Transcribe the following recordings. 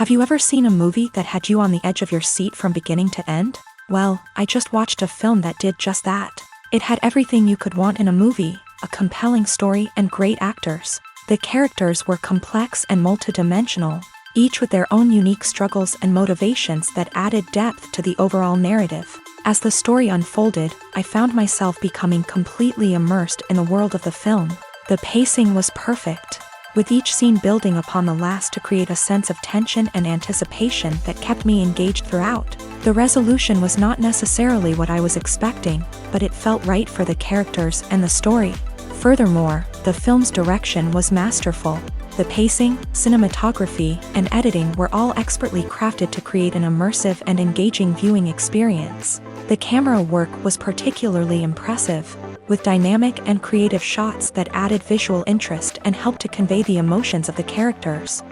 Have you ever seen a movie that had you on the edge of your seat from beginning to end? Well, I just watched a film that did just that. It had everything you could want in a movie, a compelling story and great actors. The characters were complex and multidimensional, each with their own unique struggles and motivations that added depth to the overall narrative. As the story unfolded, I found myself becoming completely immersed in the world of the film. The pacing was perfect, with each scene building upon the last to create a sense of tension and anticipation that kept me engaged throughout. The resolution was not necessarily what I was expecting, but it felt right for the characters and the story. Furthermore, the film's direction was masterful. The pacing, cinematography, and editing were all expertly crafted to create an immersive and engaging viewing experience. The camera work was particularly impressive, with dynamic and creative shots that added visual interest and helped to convey the emotions of the characters.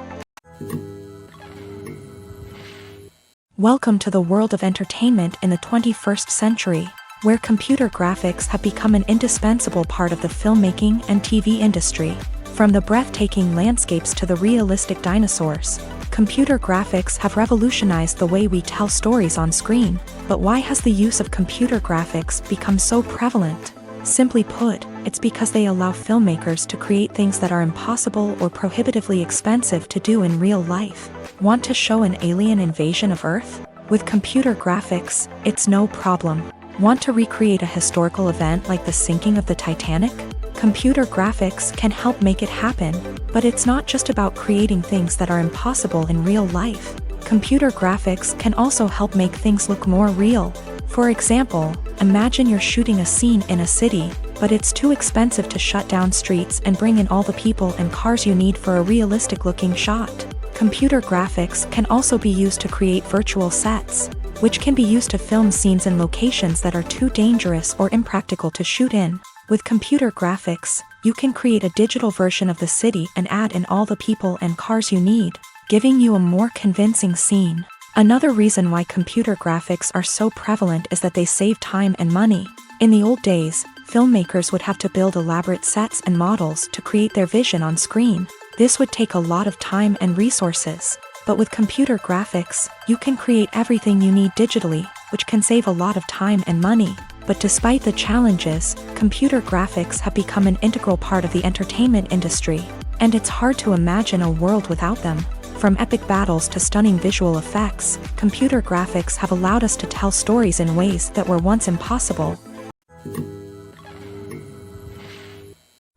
Welcome to the world of entertainment in the 21st century, where computer graphics have become an indispensable part of the filmmaking and TV industry. From the breathtaking landscapes to the realistic dinosaurs, computer graphics have revolutionized the way we tell stories on screen. But why has the use of computer graphics become so prevalent? Simply put, it's because they allow filmmakers to create things that are impossible or prohibitively expensive to do in real life. Want to show an alien invasion of Earth? With computer graphics, it's no problem. Want to recreate a historical event like the sinking of the Titanic? Computer graphics can help make it happen, but it's not just about creating things that are impossible in real life. Computer graphics can also help make things look more real. For example, imagine you're shooting a scene in a city, but it's too expensive to shut down streets and bring in all the people and cars you need for a realistic-looking shot. Computer graphics can also be used to create virtual sets, which can be used to film scenes in locations that are too dangerous or impractical to shoot in. With computer graphics, you can create a digital version of the city and add in all the people and cars you need, giving you a more convincing scene. Another reason why computer graphics are so prevalent is that they save time and money. In the old days, filmmakers would have to build elaborate sets and models to create their vision on screen. This would take a lot of time and resources. But with computer graphics, you can create everything you need digitally, which can save a lot of time and money. But despite the challenges, computer graphics have become an integral part of the entertainment industry, and it's hard to imagine a world without them. From epic battles to stunning visual effects, computer graphics have allowed us to tell stories in ways that were once impossible.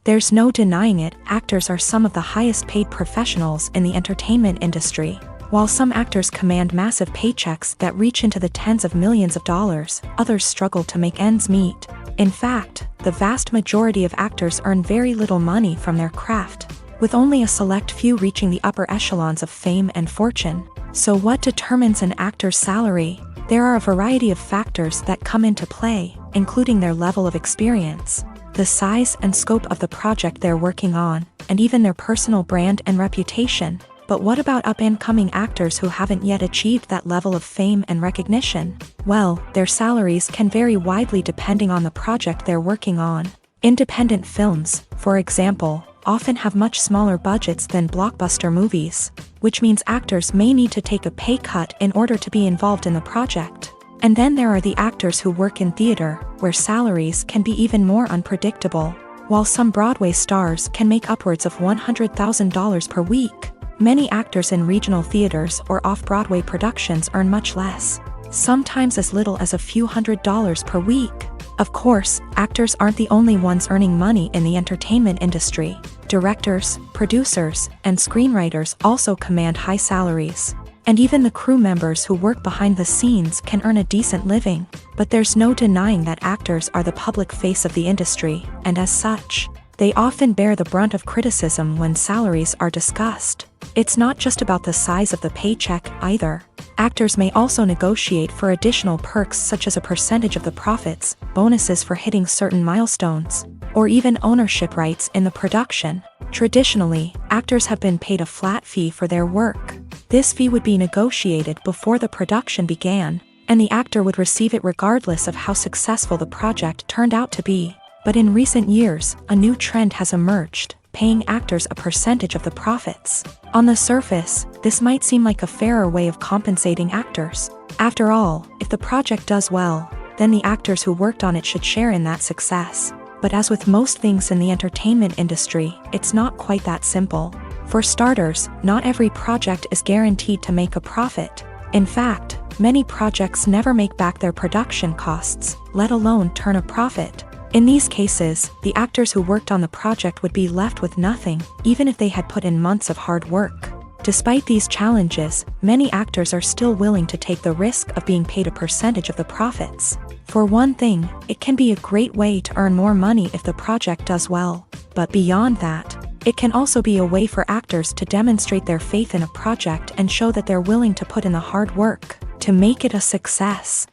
There's no denying it, actors are some of the highest paid professionals in the entertainment industry. While some actors command massive paychecks that reach into the tens of millions of dollars, others struggle to make ends meet. In fact, the vast majority of actors earn very little money from their craft, with only a select few reaching the upper echelons of fame and fortune. So what determines an actor's salary? There are a variety of factors that come into play, including their level of experience, the size and scope of the project they're working on, and even their personal brand and reputation. But what about up-and-coming actors who haven't yet achieved that level of fame and recognition? Well, their salaries can vary widely depending on the project they're working on. Independent films, for example, often have much smaller budgets than blockbuster movies, which means actors may need to take a pay cut in order to be involved in the project. And then there are the actors who work in theater, where salaries can be even more unpredictable. While some Broadway stars can make upwards of $100,000 per week, many actors in regional theaters or off-Broadway productions earn much less, sometimes as little as a few $100s per week. Of course, actors aren't the only ones earning money in the entertainment industry. Directors, producers, and screenwriters also command high salaries. And even the crew members who work behind the scenes can earn a decent living. But there's no denying that actors are the public face of the industry, and as such, they often bear the brunt of criticism when salaries are discussed. It's not just about the size of the paycheck either. Actors may also negotiate for additional perks such as a percentage of the profits, bonuses for hitting certain milestones, or even ownership rights in the production. Traditionally, actors have been paid a flat fee for their work. This fee would be negotiated before the production began, and the actor would receive it regardless of how successful the project turned out to be. But in recent years, a new trend has emerged. paying actors a percentage of the profits. On the surface, this might seem like a fairer way of compensating actors. After all, if the project does well, then the actors who worked on it should share in that success. But as with most things in the entertainment industry, it's not quite that simple. For starters, not every project is guaranteed to make a profit. In fact, many projects never make back their production costs, let alone turn a profit. In these cases, the actors who worked on the project would be left with nothing, even if they had put in months of hard work. Despite these challenges, many actors are still willing to take the risk of being paid a percentage of the profits. For one thing, it can be a great way to earn more money if the project does well. But beyond that, it can also be a way for actors to demonstrate their faith in a project and show that they're willing to put in the hard work to make it a success.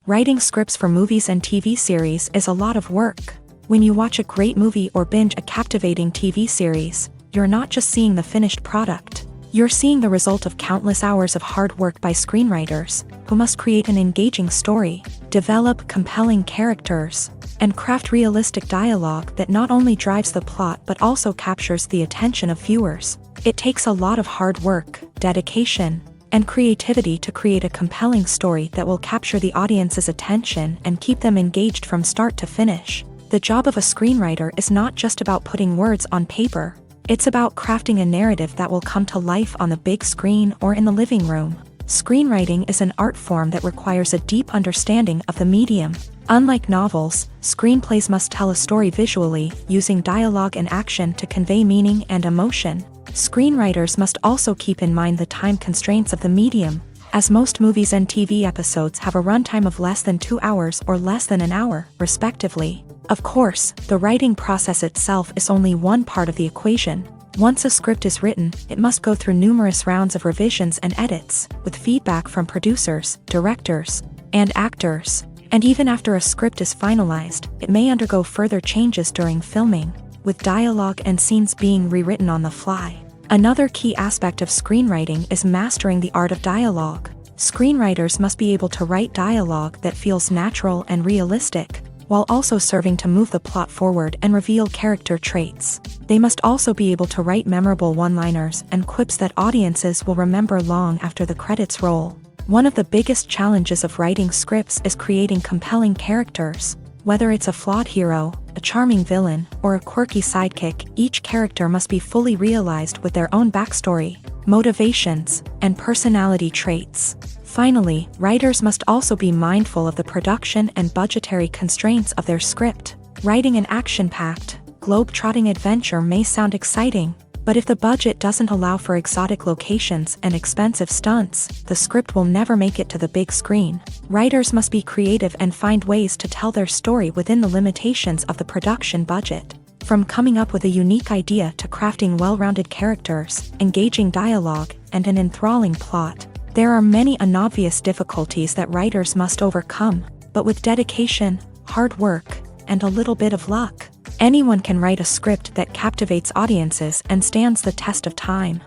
Writing scripts for movies and TV series is a lot of work. When you watch a great movie or binge a captivating TV series, you're not just seeing the finished product. You're seeing the result of countless hours of hard work by screenwriters, who must create an engaging story, develop compelling characters, and craft realistic dialogue that not only drives the plot but also captures the attention of viewers. It takes a lot of hard work, dedication, and creativity to create a compelling story that will capture the audience's attention and keep them engaged from start to finish. The job of a screenwriter is not just about putting words on paper. It's about crafting a narrative that will come to life on the big screen or in the living room. Screenwriting is an art form that requires a deep understanding of the medium. Unlike novels, screenplays must tell a story visually, using dialogue and action to convey meaning and emotion. Screenwriters must also keep in mind the time constraints of the medium, as most movies and TV episodes have a runtime of less than 2 hours or less than an hour, respectively. Of course, the writing process itself is only one part of the equation. Once a script is written, it must go through numerous rounds of revisions and edits, with feedback from producers, directors, and actors. And even after a script is finalized, it may undergo further changes during filming, with dialogue and scenes being rewritten on the fly. Another key aspect of screenwriting is mastering the art of dialogue. Screenwriters must be able to write dialogue that feels natural and realistic, while also serving to move the plot forward and reveal character traits. They must also be able to write memorable one-liners and quips that audiences will remember long after the credits roll. One of the biggest challenges of writing scripts is creating compelling characters. Whether it's a flawed hero, a charming villain, or a quirky sidekick, each character must be fully realized with their own backstory, motivations, and personality traits. Finally, writers must also be mindful of the production and budgetary constraints of their script. Writing an action-packed, globe-trotting adventure may sound exciting, but if the budget doesn't allow for exotic locations and expensive stunts, the script will never make it to the big screen. Writers must be creative and find ways to tell their story within the limitations of the production budget. From coming up with a unique idea to crafting well-rounded characters, engaging dialogue, and an enthralling plot, there are many unobvious difficulties that writers must overcome, but with dedication, hard work, and a little bit of luck, anyone can write a script that captivates audiences and stands the test of time.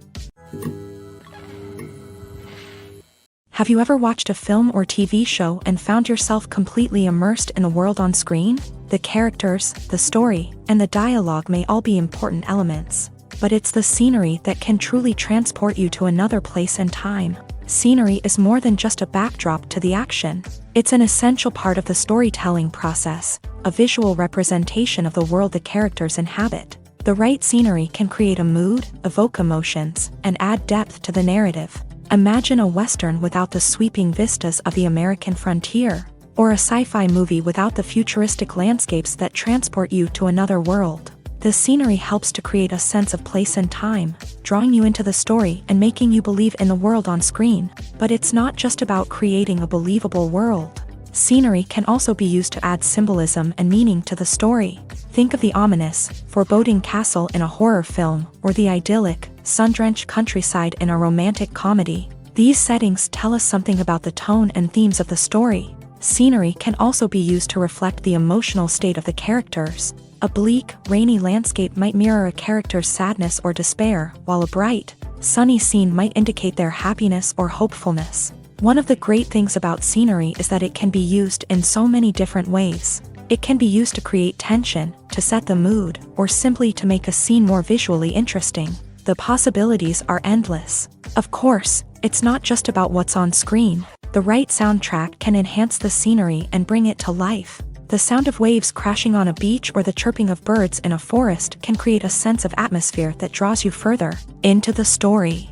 Have you ever watched a film or TV show and found yourself completely immersed in the world on screen? The characters, the story, and the dialogue may all be important elements, but it's the scenery that can truly transport you to another place and time. Scenery is more than just a backdrop to the action. It's an essential part of the storytelling process, a visual representation of the world the characters inhabit. The right scenery can create a mood, evoke emotions, and add depth to the narrative. Imagine a Western without the sweeping vistas of the American frontier, or a sci-fi movie without the futuristic landscapes that transport you to another world. The scenery helps to create a sense of place and time, drawing you into the story and making you believe in the world on screen. But it's not just about creating a believable world. Scenery can also be used to add symbolism and meaning to the story. Think of the ominous, foreboding castle in a horror film, or the idyllic, sun-drenched countryside in a romantic comedy. These settings tell us something about the tone and themes of the story. Scenery can also be used to reflect the emotional state of the characters. A bleak, rainy landscape might mirror a character's sadness or despair, while a bright, sunny scene might indicate their happiness or hopefulness. One of the great things about scenery is that it can be used in so many different ways. It can be used to create tension, to set the mood, or simply to make a scene more visually interesting. The possibilities are endless. Of course, it's not just about what's on screen. The right soundtrack can enhance the scenery and bring it to life. The sound of waves crashing on a beach or the chirping of birds in a forest can create a sense of atmosphere that draws you further into the story.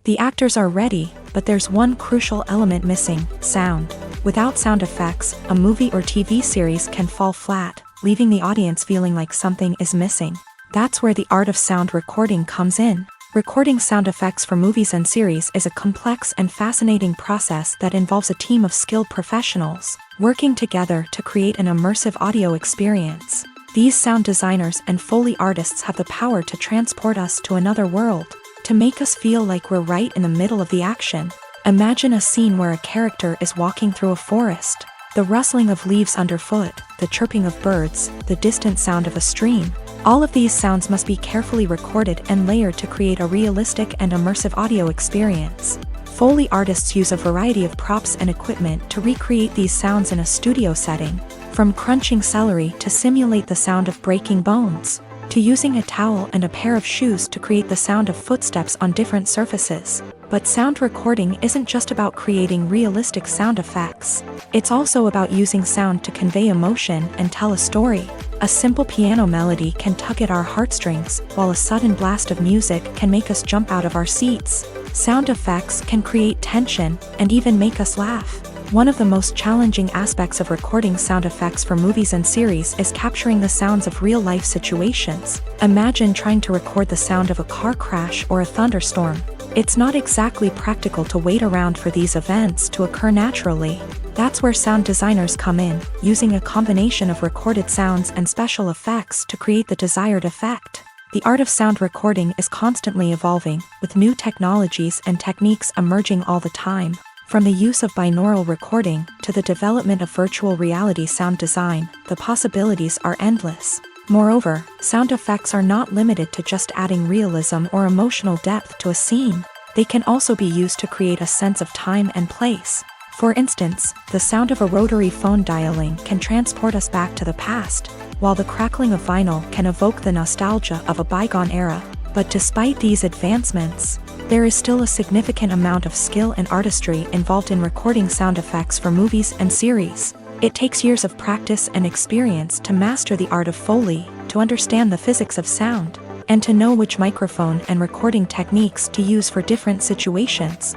The actors are ready, but there's one crucial element missing: sound. Without sound effects, a movie or TV series can fall flat, leaving the audience feeling like something is missing. That's where the art of sound recording comes in. Recording sound effects for movies and series is a complex and fascinating process that involves a team of skilled professionals working together to create an immersive audio experience. These sound designers and Foley artists have the power to transport us to another world, to make us feel like we're right in the middle of the action. Imagine a scene where a character is walking through a forest. The rustling of leaves underfoot, the chirping of birds, the distant sound of a stream. All of these sounds must be carefully recorded and layered to create a realistic and immersive audio experience. Foley artists use a variety of props and equipment to recreate these sounds in a studio setting, from crunching celery to simulate the sound of breaking bones, to using a towel and a pair of shoes to create the sound of footsteps on different surfaces. But sound recording isn't just about creating realistic sound effects. It's also about using sound to convey emotion and tell a story. A simple piano melody can tug at our heartstrings, while a sudden blast of music can make us jump out of our seats. Sound effects can create tension and even make us laugh. One of the most challenging aspects of recording sound effects for movies and series is capturing the sounds of real-life situations. Imagine trying to record the sound of a car crash or a thunderstorm. It's not exactly practical to wait around for these events to occur naturally. That's where sound designers come in, using a combination of recorded sounds and special effects to create the desired effect. The art of sound recording is constantly evolving, with new technologies and techniques emerging all the time. From the use of binaural recording to the development of virtual reality sound design, the possibilities are endless. Moreover, sound effects are not limited to just adding realism or emotional depth to a scene. They can also be used to create a sense of time and place. For instance, the sound of a rotary phone dialing can transport us back to the past, while the crackling of vinyl can evoke the nostalgia of a bygone era. But despite these advancements, there is still a significant amount of skill and artistry involved in recording sound effects for movies and series. It takes years of practice and experience to master the art of Foley, to understand the physics of sound, and to know which microphone and recording techniques to use for different situations.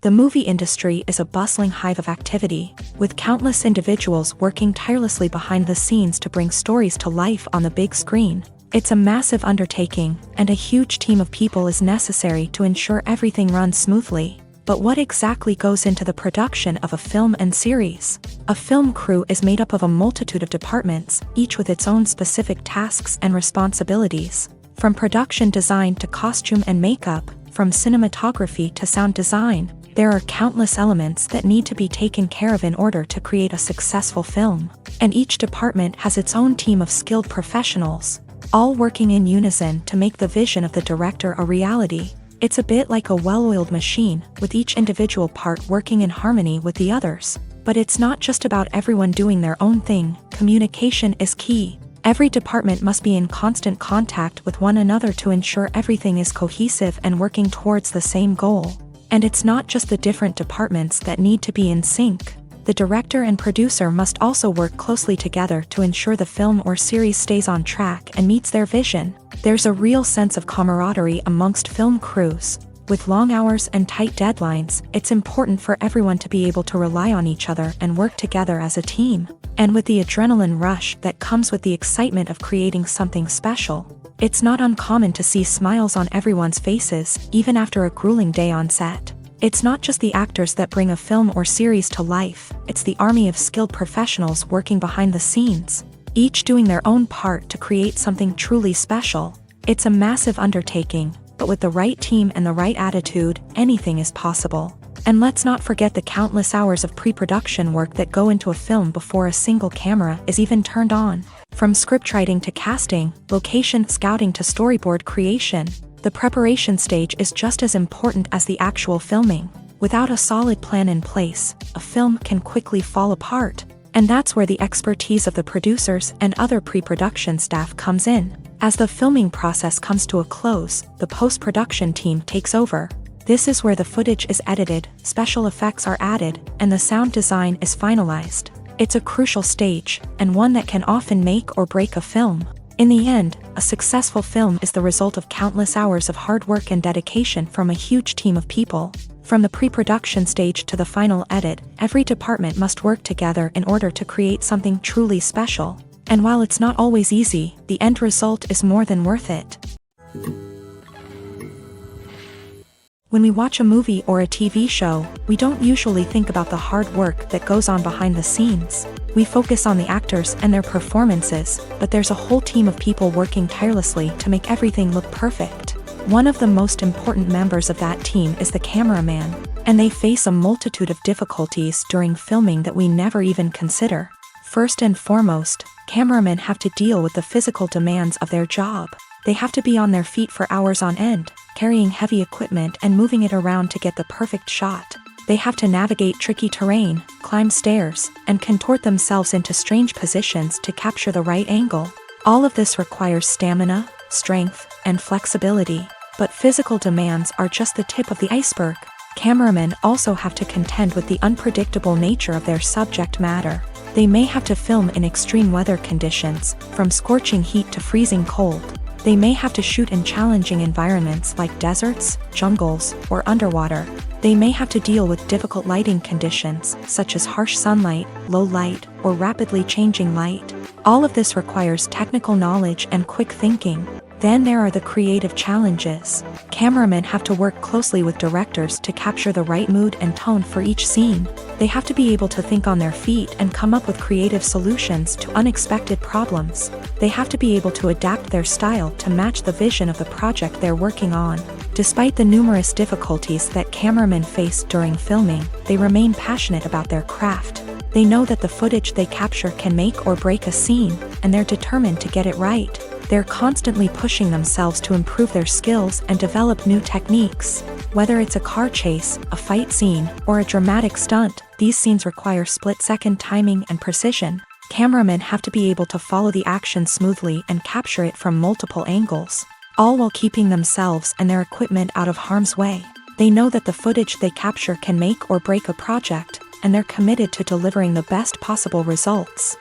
The movie industry is a bustling hive of activity, with countless individuals working tirelessly behind the scenes to bring stories to life on the big screen. It's a massive undertaking, and a huge team of people is necessary to ensure everything runs smoothly. But what exactly goes into the production of a film and series? A film crew is made up of a multitude of departments, each with its own specific tasks and responsibilities. From production design to costume and makeup, from cinematography to sound design, there are countless elements that need to be taken care of in order to create a successful film. And each department has its own team of skilled professionals, all working in unison to make the vision of the director a reality. It's a bit like a well-oiled machine, with each individual part working in harmony with the others. But it's not just about everyone doing their own thing. Communication is key. Every department must be in constant contact with one another to ensure everything is cohesive and working towards the same goal. And it's not just the different departments that need to be in sync. The director and producer must also work closely together to ensure the film or series stays on track and meets their vision. There's a real sense of camaraderie amongst film crews. With long hours and tight deadlines, it's important for everyone to be able to rely on each other and work together as a team. And with the adrenaline rush that comes with the excitement of creating something special, it's not uncommon to see smiles on everyone's faces, even after a grueling day on set. It's not just the actors that bring a film or series to life, it's the army of skilled professionals working behind the scenes, each doing their own part to create something truly special. It's a massive undertaking, but with the right team and the right attitude, anything is possible. And let's not forget the countless hours of pre-production work that go into a film before a single camera is even turned on. From scriptwriting to casting, location scouting to storyboard creation, the preparation stage is just as important as the actual filming. Without a solid plan in place, a film can quickly fall apart. And that's where the expertise of the producers and other pre-production staff comes in. As the filming process comes to a close, the post-production team takes over. This is where the footage is edited, special effects are added, and the sound design is finalized. It's a crucial stage, and one that can often make or break a film. In the end, a successful film is the result of countless hours of hard work and dedication from a huge team of people. From the pre-production stage to the final edit, every department must work together in order to create something truly special. And while it's not always easy, the end result is more than worth it. When we watch a movie or a TV show, we don't usually think about the hard work that goes on behind the scenes. We focus on the actors and their performances, but there's a whole team of people working tirelessly to make everything look perfect. One of the most important members of that team is the cameraman, and they face a multitude of difficulties during filming that we never even consider. First and foremost, cameramen have to deal with the physical demands of their job. They have to be on their feet for hours on end, carrying heavy equipment and moving it around to get the perfect shot. They have to navigate tricky terrain, climb stairs, and contort themselves into strange positions to capture the right angle. All of this requires stamina, strength, and flexibility. But physical demands are just the tip of the iceberg. Cameramen also have to contend with the unpredictable nature of their subject matter. They may have to film in extreme weather conditions, from scorching heat to freezing cold. They may have to shoot in challenging environments like deserts, jungles, or underwater. They may have to deal with difficult lighting conditions, such as harsh sunlight, low light, or rapidly changing light. All of this requires technical knowledge and quick thinking. Then there are the creative challenges. Cameramen have to work closely with directors to capture the right mood and tone for each scene. They have to be able to think on their feet and come up with creative solutions to unexpected problems. They have to be able to adapt their style to match the vision of the project they're working on. Despite the numerous difficulties that cameramen face during filming, they remain passionate about their craft. They know that the footage they capture can make or break a scene, and they're determined to get it right. They're constantly pushing themselves to improve their skills and develop new techniques. Whether it's a car chase, a fight scene, or a dramatic stunt, these scenes require split-second timing and precision. Cameramen have to be able to follow the action smoothly and capture it from multiple angles, all while keeping themselves and their equipment out of harm's way. They know that the footage they capture can make or break a project, and they're committed to delivering the best possible results.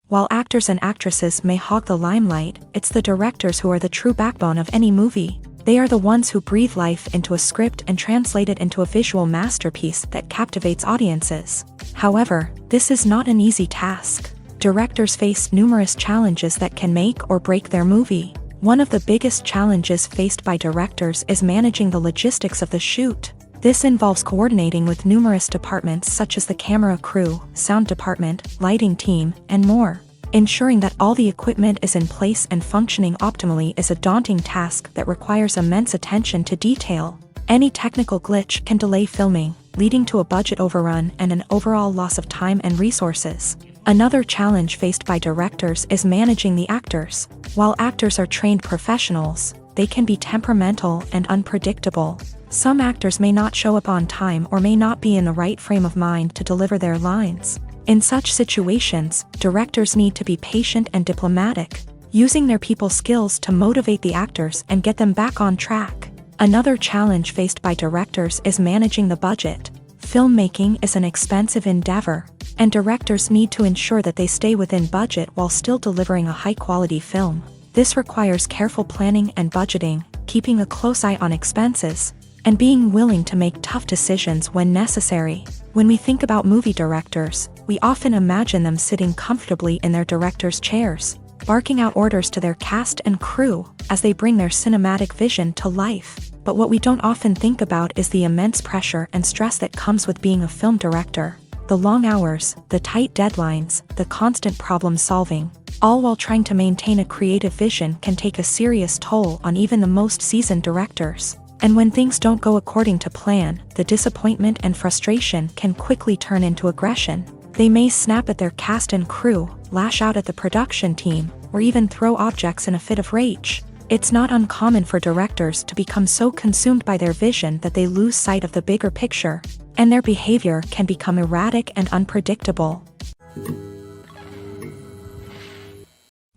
While actors and actresses may hog the limelight, it's the directors who are the true backbone of any movie. They are the ones who breathe life into a script and translate it into a visual masterpiece that captivates audiences. However, this is not an easy task. Directors face numerous challenges that can make or break their movie. One of the biggest challenges faced by directors is managing the logistics of the shoot. This involves coordinating with numerous departments such as the camera crew, sound department, lighting team, and more. Ensuring that all the equipment is in place and functioning optimally is a daunting task that requires immense attention to detail. Any technical glitch can delay filming, leading to a budget overrun and an overall loss of time and resources. Another challenge faced by directors is managing the actors. While actors are trained professionals, they can be temperamental and unpredictable. Some actors may not show up on time or may not be in the right frame of mind to deliver their lines. In such situations, directors need to be patient and diplomatic, using their people skills to motivate the actors and get them back on track. Another challenge faced by directors is managing the budget. Filmmaking is an expensive endeavor, and directors need to ensure that they stay within budget while still delivering a high-quality film. This requires careful planning and budgeting, keeping a close eye on expenses, and being willing to make tough decisions when necessary. When we think about movie directors, we often imagine them sitting comfortably in their director's chairs, barking out orders to their cast and crew as they bring their cinematic vision to life. But what we don't often think about is the immense pressure and stress that comes with being a film director. The long hours, the tight deadlines, the constant problem solving, all while trying to maintain a creative vision can take a serious toll on even the most seasoned directors. And when things don't go according to plan, the disappointment and frustration can quickly turn into aggression. They may snap at their cast and crew, lash out at the production team, or even throw objects in a fit of rage. It's not uncommon for directors to become so consumed by their vision that they lose sight of the bigger picture, and their behavior can become erratic and unpredictable.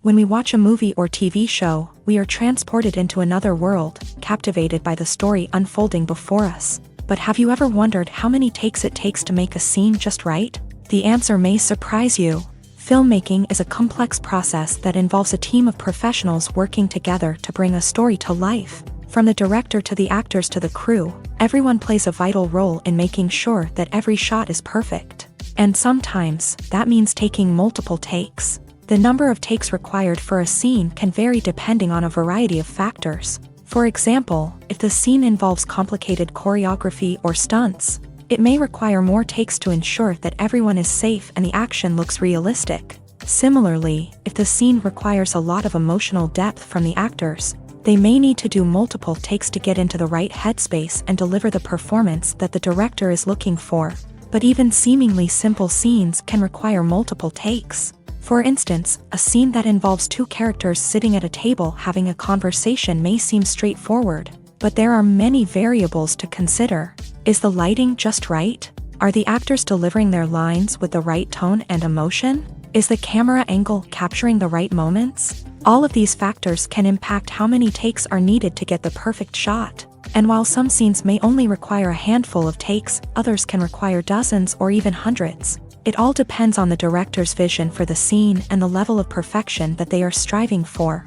When we watch a movie or TV show, we are transported into another world, captivated by the story unfolding before us. But have you ever wondered how many takes it takes to make a scene just right? The answer may surprise you. Filmmaking is a complex process that involves a team of professionals working together to bring a story to life. From the director to the actors to the crew, everyone plays a vital role in making sure that every shot is perfect. And sometimes, that means taking multiple takes. The number of takes required for a scene can vary depending on a variety of factors. For example, if the scene involves complicated choreography or stunts, it may require more takes to ensure that everyone is safe and the action looks realistic. Similarly, if the scene requires a lot of emotional depth from the actors, they may need to do multiple takes to get into the right headspace and deliver the performance that the director is looking for. But even seemingly simple scenes can require multiple takes. For instance, a scene that involves two characters sitting at a table having a conversation may seem straightforward, but there are many variables to consider. Is the lighting just right? Are the actors delivering their lines with the right tone and emotion? Is the camera angle capturing the right moments? All of these factors can impact how many takes are needed to get the perfect shot. And while some scenes may only require a handful of takes, others can require dozens or even hundreds. It all depends on the director's vision for the scene and the level of perfection that they are striving for.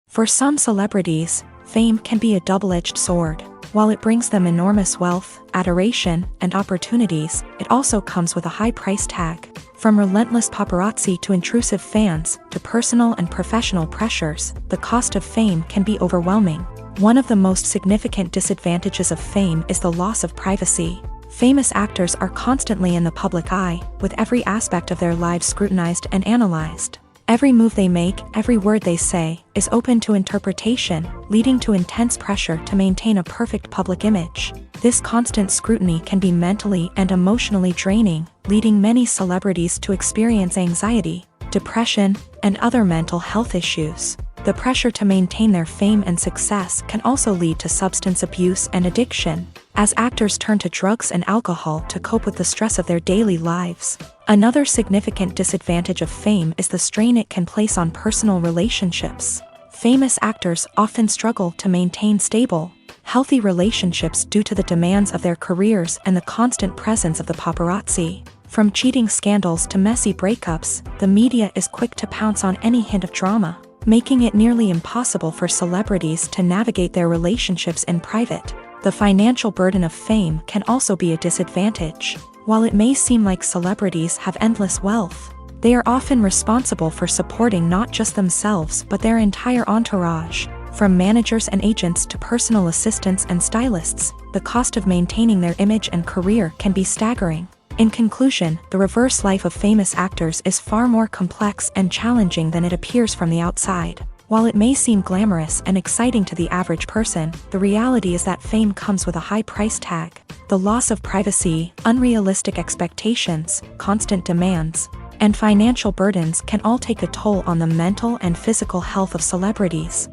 For some celebrities, fame can be a double-edged sword. While it brings them enormous wealth, adoration, and opportunities, it also comes with a high price tag. From relentless paparazzi to intrusive fans, to personal and professional pressures, the cost of fame can be overwhelming. One of the most significant disadvantages of fame is the loss of privacy. Famous actors are constantly in the public eye, with every aspect of their lives scrutinized and analyzed. Every move they make, every word they say, is open to interpretation, leading to intense pressure to maintain a perfect public image. This constant scrutiny can be mentally and emotionally draining, leading many celebrities to experience anxiety, depression, and other mental health issues. The pressure to maintain their fame and success can also lead to substance abuse and addiction, as actors turn to drugs and alcohol to cope with the stress of their daily lives. Another significant disadvantage of fame is the strain it can place on personal relationships. Famous actors often struggle to maintain stable, healthy relationships due to the demands of their careers and the constant presence of the paparazzi. From cheating scandals to messy breakups, the media is quick to pounce on any hint of drama, making it nearly impossible for celebrities to navigate their relationships in private. The financial burden of fame can also be a disadvantage. While it may seem like celebrities have endless wealth, they are often responsible for supporting not just themselves but their entire entourage. From managers and agents to personal assistants and stylists, the cost of maintaining their image and career can be staggering. In conclusion, the reverse life of famous actors is far more complex and challenging than it appears from the outside. While it may seem glamorous and exciting to the average person, the reality is that fame comes with a high price tag. The loss of privacy, unrealistic expectations, constant demands, and financial burdens can all take a toll on the mental and physical health of celebrities.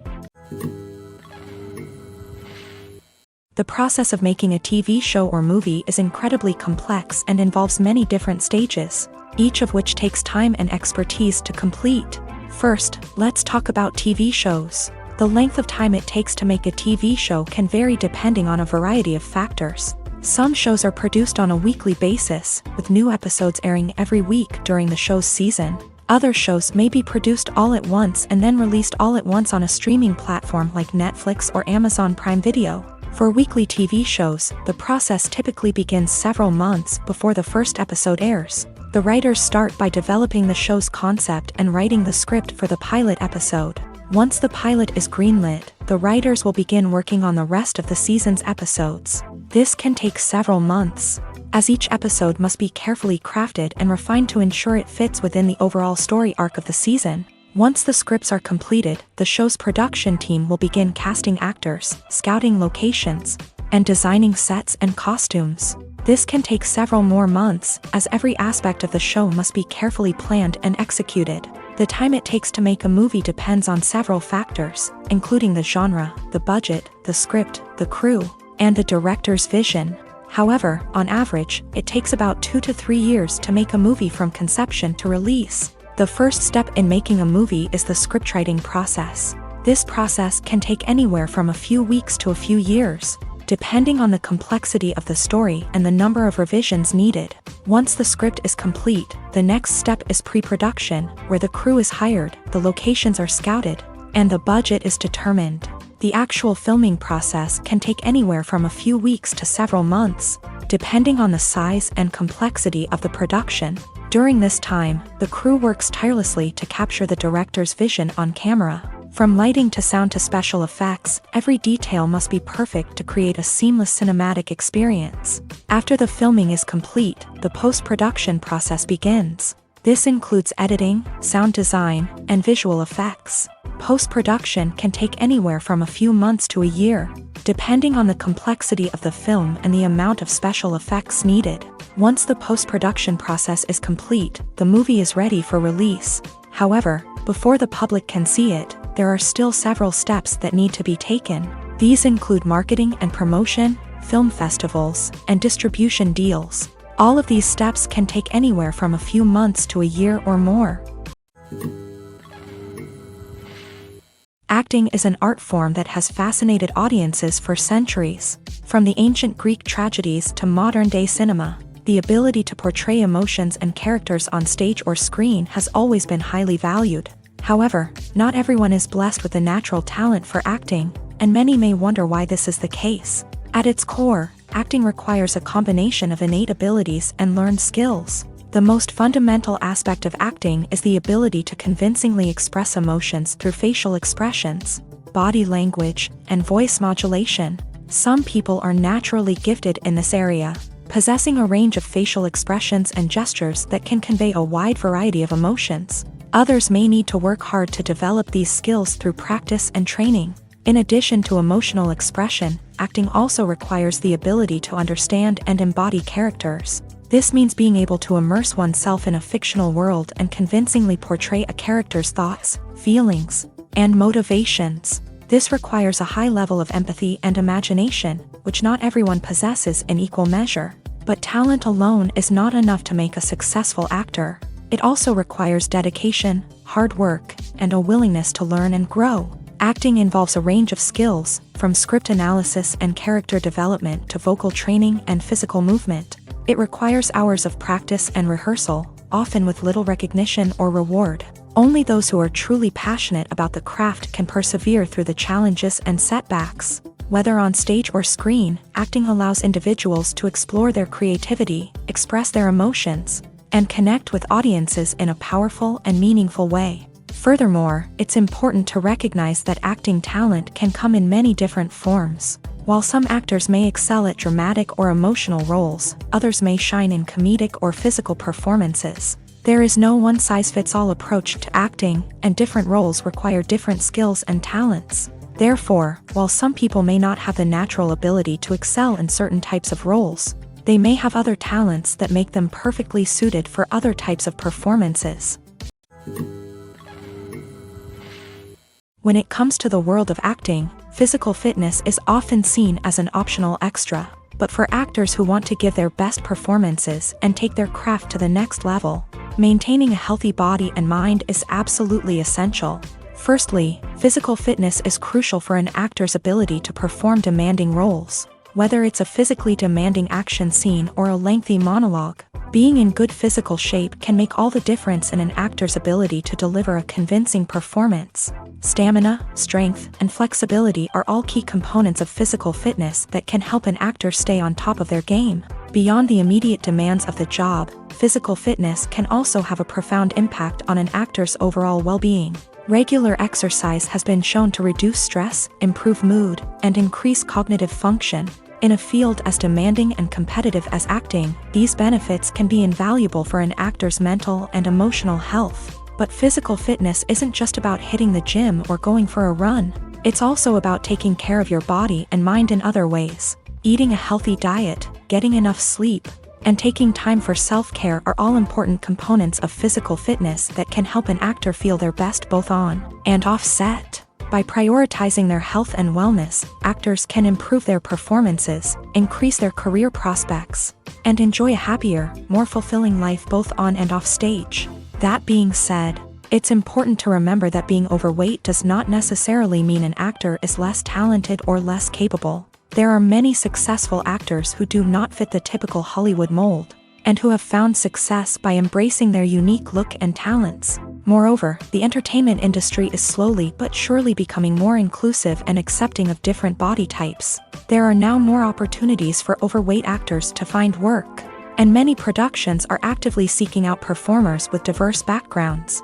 The process of making a TV show or movie is incredibly complex and involves many different stages, each of which takes time and expertise to complete. First, let's talk about TV shows. The length of time it takes to make a TV show can vary depending on a variety of factors. Some shows are produced on a weekly basis, with new episodes airing every week during the show's season. Other shows may be produced all at once and then released all at once on a streaming platform like Netflix or Amazon Prime Video. For weekly TV shows, the process typically begins several months before the first episode airs. The writers start by developing the show's concept and writing the script for the pilot episode. Once the pilot is greenlit, the writers will begin working on the rest of the season's episodes. This can take several months, as each episode must be carefully crafted and refined to ensure it fits within the overall story arc of the season. Once the scripts are completed, the show's production team will begin casting actors, scouting locations, and designing sets and costumes. This can take several more months, as every aspect of the show must be carefully planned and executed. The time it takes to make a movie depends on several factors, including the genre, the budget, the script, the crew, and the director's vision. However, on average, it takes about 2 to 3 years to make a movie from conception to release. The first step in making a movie is the scriptwriting process. This process can take anywhere from a few weeks to a few years, depending on the complexity of the story and the number of revisions needed. Once the script is complete, the next step is pre-production, where the crew is hired, the locations are scouted, and the budget is determined. The actual filming process can take anywhere from a few weeks to several months, depending on the size and complexity of the production. During this time, the crew works tirelessly to capture the director's vision on camera. From lighting to sound to special effects, every detail must be perfect to create a seamless cinematic experience. After the filming is complete, the post-production process begins. This includes editing, sound design, and visual effects. Post-production can take anywhere from a few months to a year, depending on the complexity of the film and the amount of special effects needed. Once the post-production process is complete, the movie is ready for release. However, before the public can see it, there are still several steps that need to be taken. These include marketing and promotion, film festivals, and distribution deals. All of these steps can take anywhere from a few months to a year or more. Acting is an art form that has fascinated audiences for centuries. From the ancient Greek tragedies to modern-day cinema, the ability to portray emotions and characters on stage or screen has always been highly valued. However, not everyone is blessed with a natural talent for acting, and many may wonder why this is the case. At its core, acting requires a combination of innate abilities and learned skills. The most fundamental aspect of acting is the ability to convincingly express emotions through facial expressions, body language, and voice modulation. Some people are naturally gifted in this area, possessing a range of facial expressions and gestures that can convey a wide variety of emotions. Others may need to work hard to develop these skills through practice and training. In addition to emotional expression, acting also requires the ability to understand and embody characters. This means being able to immerse oneself in a fictional world and convincingly portray a character's thoughts, feelings, and motivations. This requires a high level of empathy and imagination, which not everyone possesses in equal measure. But talent alone is not enough to make a successful actor. It also requires dedication, hard work, and a willingness to learn and grow. Acting involves a range of skills, from script analysis and character development to vocal training and physical movement. It requires hours of practice and rehearsal, often with little recognition or reward. Only those who are truly passionate about the craft can persevere through the challenges and setbacks. Whether on stage or screen, acting allows individuals to explore their creativity, express their emotions, and connect with audiences in a powerful and meaningful way. Furthermore, it's important to recognize that acting talent can come in many different forms. While some actors may excel at dramatic or emotional roles, others may shine in comedic or physical performances. There is no one-size-fits-all approach to acting, and different roles require different skills and talents. Therefore, while some people may not have the natural ability to excel in certain types of roles, they may have other talents that make them perfectly suited for other types of performances. When it comes to the world of acting, physical fitness is often seen as an optional extra. But for actors who want to give their best performances and take their craft to the next level, maintaining a healthy body and mind is absolutely essential. Firstly, physical fitness is crucial for an actor's ability to perform demanding roles. Whether it's a physically demanding action scene or a lengthy monologue, being in good physical shape can make all the difference in an actor's ability to deliver a convincing performance. Stamina, strength, and flexibility are all key components of physical fitness that can help an actor stay on top of their game. Beyond the immediate demands of the job, physical fitness can also have a profound impact on an actor's overall well-being. Regular exercise has been shown to reduce stress, improve mood, and increase cognitive function. In a field as demanding and competitive as acting, these benefits can be invaluable for an actor's mental and emotional health. But physical fitness isn't just about hitting the gym or going for a run. It's also about taking care of your body and mind in other ways. Eating a healthy diet, getting enough sleep, and taking time for self-care are all important components of physical fitness that can help an actor feel their best both on and off set. By prioritizing their health and wellness, actors can improve their performances, increase their career prospects, and enjoy a happier, more fulfilling life both on and off stage. That being said, it's important to remember that being overweight does not necessarily mean an actor is less talented or less capable. There are many successful actors who do not fit the typical Hollywood mold, and who have found success by embracing their unique look and talents. Moreover, the entertainment industry is slowly but surely becoming more inclusive and accepting of different body types. There are now more opportunities for overweight actors to find work, and many productions are actively seeking out performers with diverse backgrounds.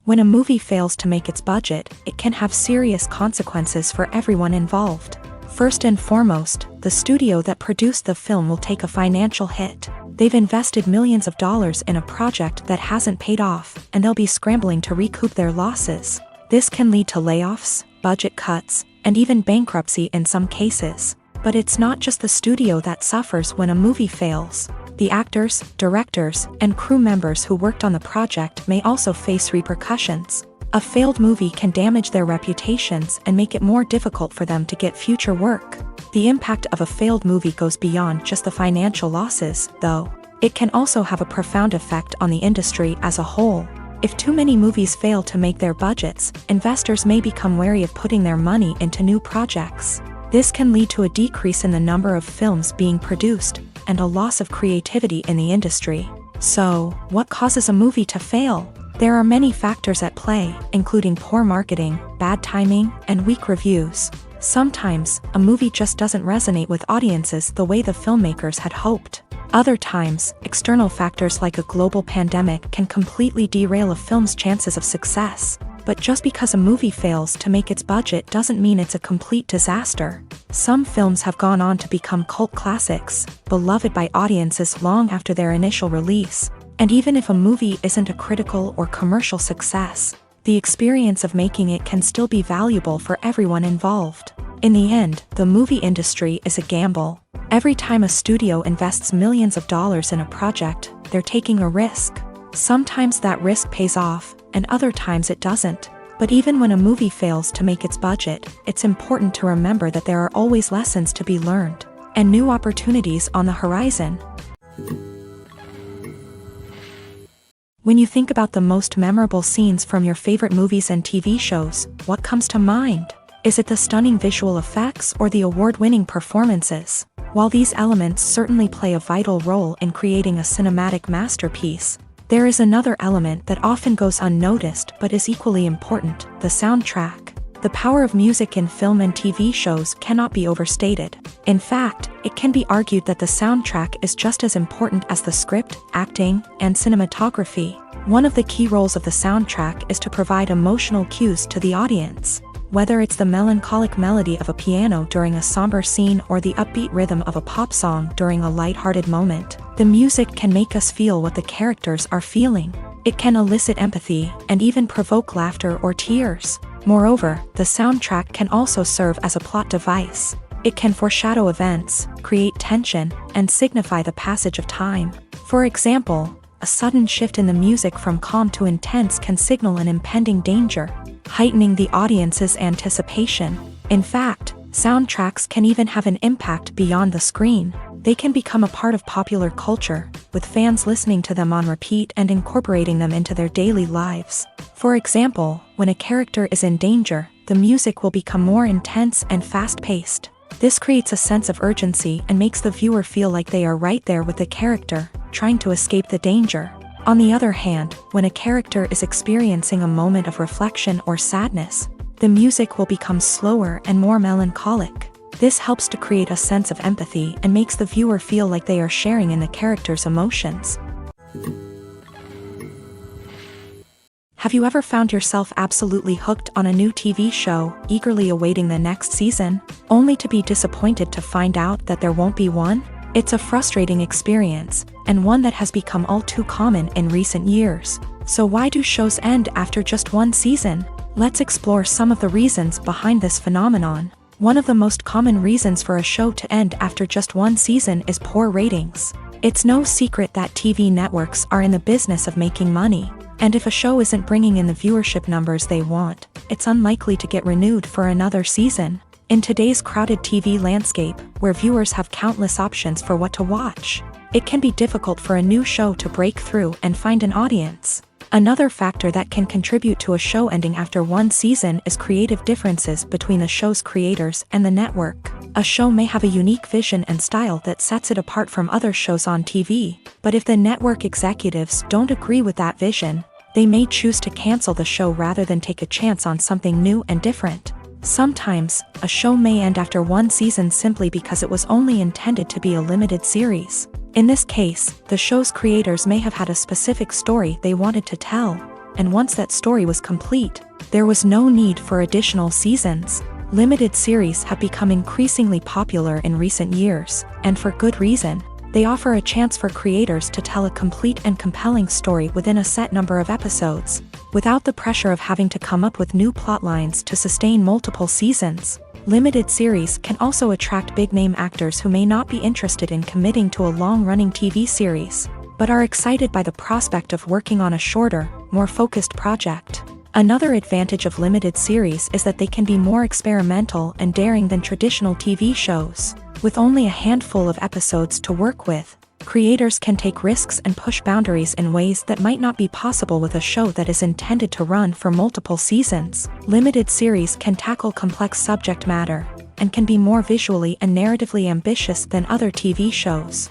When a movie fails to make its budget, it can have serious consequences for everyone involved. First and foremost, the studio that produced the film will take a financial hit. They've invested millions of dollars in a project that hasn't paid off, and they'll be scrambling to recoup their losses. This can lead to layoffs, budget cuts, and even bankruptcy in some cases. But it's not just the studio that suffers when a movie fails. The actors, directors, and crew members who worked on the project may also face repercussions. A failed movie can damage their reputations and make it more difficult for them to get future work. The impact of a failed movie goes beyond just the financial losses, though. It can also have a profound effect on the industry as a whole. If too many movies fail to make their budgets, investors may become wary of putting their money into new projects. This can lead to a decrease in the number of films being produced, and a loss of creativity in the industry. So, what causes a movie to fail? There are many factors at play, including poor marketing, bad timing, and weak reviews. Sometimes, a movie just doesn't resonate with audiences the way the filmmakers had hoped. Other times, external factors like a global pandemic can completely derail a film's chances of success. But just because a movie fails to make its budget doesn't mean it's a complete disaster. Some films have gone on to become cult classics, beloved by audiences long after their initial release. And even if a movie isn't a critical or commercial success, the experience of making it can still be valuable for everyone involved. In the end, the movie industry is a gamble. Every time a studio invests millions of dollars in a project, they're taking a risk. Sometimes that risk pays off, and other times it doesn't. But even when a movie fails to make its budget, it's important to remember that there are always lessons to be learned, and new opportunities on the horizon. When you think about the most memorable scenes from your favorite movies and TV shows, what comes to mind? Is it the stunning visual effects or the award-winning performances? While these elements certainly play a vital role in creating a cinematic masterpiece, there is another element that often goes unnoticed but is equally important: the soundtrack. The power of music in film and TV shows cannot be overstated. In fact, it can be argued that the soundtrack is just as important as the script, acting, and cinematography. One of the key roles of the soundtrack is to provide emotional cues to the audience. Whether it's the melancholic melody of a piano during a somber scene or the upbeat rhythm of a pop song during a lighthearted moment, the music can make us feel what the characters are feeling. It can elicit empathy and even provoke laughter or tears. Moreover, the soundtrack can also serve as a plot device. It can foreshadow events, create tension, and signify the passage of time. For example, a sudden shift in the music from calm to intense can signal an impending danger, heightening the audience's anticipation. In fact, soundtracks can even have an impact beyond the screen. They can become a part of popular culture, with fans listening to them on repeat and incorporating them into their daily lives. For example, when a character is in danger, the music will become more intense and fast-paced. This creates a sense of urgency and makes the viewer feel like they are right there with the character, trying to escape the danger. On the other hand, when a character is experiencing a moment of reflection or sadness, the music will become slower and more melancholic. This helps to create a sense of empathy and makes the viewer feel like they are sharing in the character's emotions. Have you ever found yourself absolutely hooked on a new TV show, eagerly awaiting the next season, only to be disappointed to find out that there won't be one? It's a frustrating experience, and one that has become all too common in recent years. So why do shows end after just one season? Let's explore some of the reasons behind this phenomenon. One of the most common reasons for a show to end after just one season is poor ratings. It's no secret that TV networks are in the business of making money, and if a show isn't bringing in the viewership numbers they want, it's unlikely to get renewed for another season. In today's crowded TV landscape, where viewers have countless options for what to watch, it can be difficult for a new show to break through and find an audience. Another factor that can contribute to a show ending after one season is creative differences between the show's creators and the network. A show may have a unique vision and style that sets it apart from other shows on TV, but if the network executives don't agree with that vision, they may choose to cancel the show rather than take a chance on something new and different. Sometimes, a show may end after one season simply because it was only intended to be a limited series. In this case, the show's creators may have had a specific story they wanted to tell, and once that story was complete, there was no need for additional seasons. Limited series have become increasingly popular in recent years, and for good reason. They offer a chance for creators to tell a complete and compelling story within a set number of episodes, without the pressure of having to come up with new plotlines to sustain multiple seasons. Limited series can also attract big-name actors who may not be interested in committing to a long-running TV series, but are excited by the prospect of working on a shorter, more focused project. Another advantage of limited series is that they can be more experimental and daring than traditional TV shows. With only a handful of episodes to work with, creators can take risks and push boundaries in ways that might not be possible with a show that is intended to run for multiple seasons. Limited series can tackle complex subject matter, and can be more visually and narratively ambitious than other TV shows.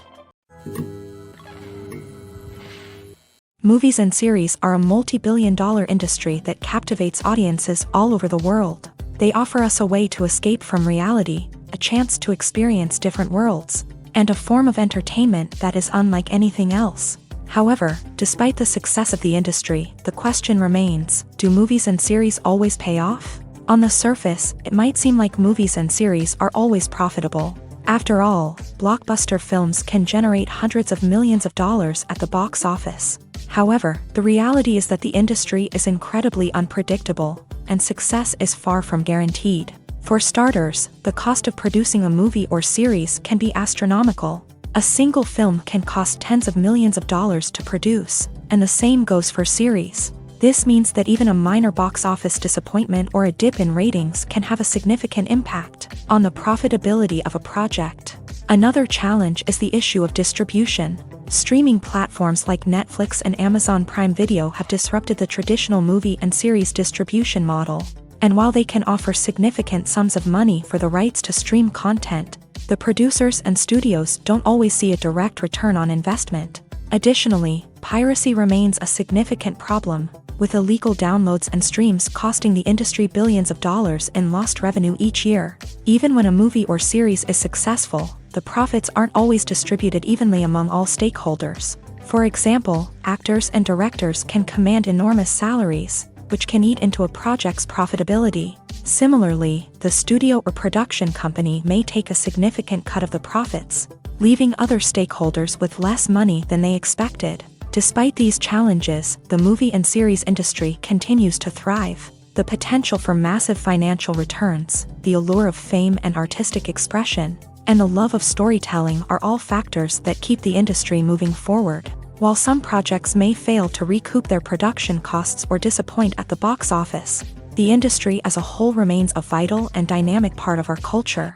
Movies and series are a multi-billion-dollar industry that captivates audiences all over the world. They offer us a way to escape from reality, a chance to experience different worlds, and a form of entertainment that is unlike anything else. However, despite the success of the industry, the question remains, do movies and series always pay off? On the surface, it might seem like movies and series are always profitable. After all, blockbuster films can generate hundreds of millions of dollars at the box office. However, the reality is that the industry is incredibly unpredictable, and success is far from guaranteed. For starters, the cost of producing a movie or series can be astronomical. A single film can cost tens of millions of dollars to produce, and the same goes for series. This means that even a minor box office disappointment or a dip in ratings can have a significant impact on the profitability of a project. Another challenge is the issue of distribution. Streaming platforms like Netflix and Amazon Prime Video have disrupted the traditional movie and series distribution model. And while they can offer significant sums of money for the rights to stream content, the producers and studios don't always see a direct return on investment. Additionally, piracy remains a significant problem, with illegal downloads and streams costing the industry billions of dollars in lost revenue each year. Even when a movie or series is successful, the profits aren't always distributed evenly among all stakeholders. For example, actors and directors can command enormous salaries, which can eat into a project's profitability. Similarly, the studio or production company may take a significant cut of the profits, leaving other stakeholders with less money than they expected. Despite these challenges, the movie and series industry continues to thrive. The potential for massive financial returns, the allure of fame and artistic expression, and the love of storytelling are all factors that keep the industry moving forward. While some projects may fail to recoup their production costs or disappoint at the box office, the industry as a whole remains a vital and dynamic part of our culture.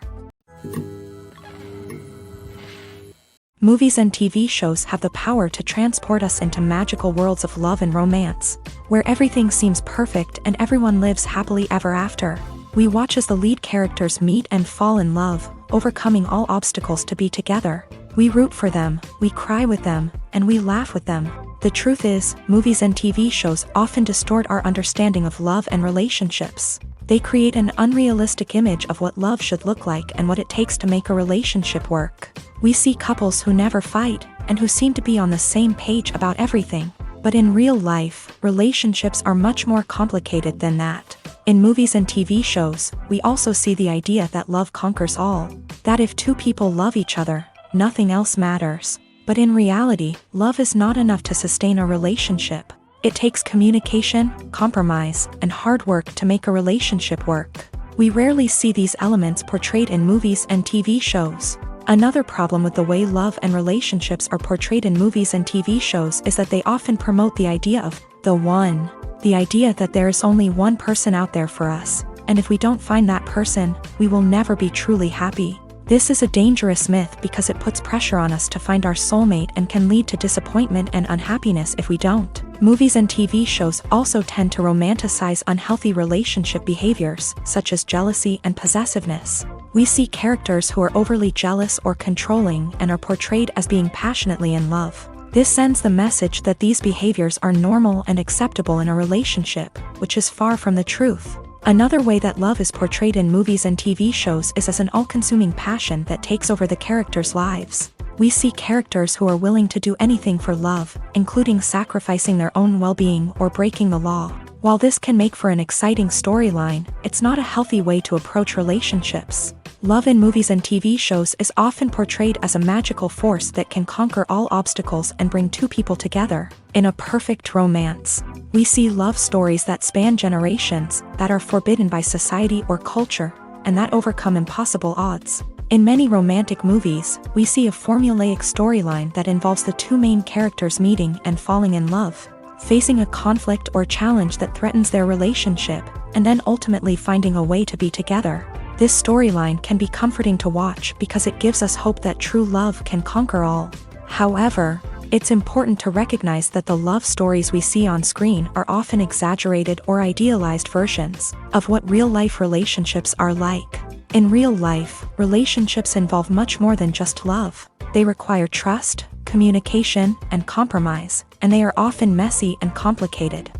Movies and TV shows have the power to transport us into magical worlds of love and romance, where everything seems perfect and everyone lives happily ever after. We watch as the lead characters meet and fall in love, overcoming all obstacles to be together. We root for them, we cry with them, and we laugh with them. The truth is, movies and TV shows often distort our understanding of love and relationships. They create an unrealistic image of what love should look like and what it takes to make a relationship work. We see couples who never fight, and who seem to be on the same page about everything. But in real life, relationships are much more complicated than that. In movies and TV shows, we also see the idea that love conquers all. That if two people love each other, nothing else matters. But in reality, love is not enough to sustain a relationship. It takes communication, compromise, and hard work to make a relationship work. We rarely see these elements portrayed in movies and TV shows. Another problem with the way love and relationships are portrayed in movies and TV shows is that they often promote the idea of the one. The idea that there is only one person out there for us, and if we don't find that person, we will never be truly happy. This is a dangerous myth because it puts pressure on us to find our soulmate and can lead to disappointment and unhappiness if we don't. Movies and TV shows also tend to romanticize unhealthy relationship behaviors, such as jealousy and possessiveness. We see characters who are overly jealous or controlling and are portrayed as being passionately in love. This sends the message that these behaviors are normal and acceptable in a relationship, which is far from the truth. Another way that love is portrayed in movies and TV shows is as an all-consuming passion that takes over the characters' lives. We see characters who are willing to do anything for love, including sacrificing their own well-being or breaking the law. While this can make for an exciting storyline, it's not a healthy way to approach relationships. Love in movies and TV shows is often portrayed as a magical force that can conquer all obstacles and bring two people together. In a perfect romance, we see love stories that span generations, that are forbidden by society or culture, and that overcome impossible odds. In many romantic movies, we see a formulaic storyline that involves the two main characters meeting and falling in love, facing a conflict or challenge that threatens their relationship, and then ultimately finding a way to be together. This storyline can be comforting to watch because it gives us hope that true love can conquer all. However, it's important to recognize that the love stories we see on screen are often exaggerated or idealized versions of what real-life relationships are like. In real life, relationships involve much more than just love. They require trust, communication, and compromise, and they are often messy and complicated.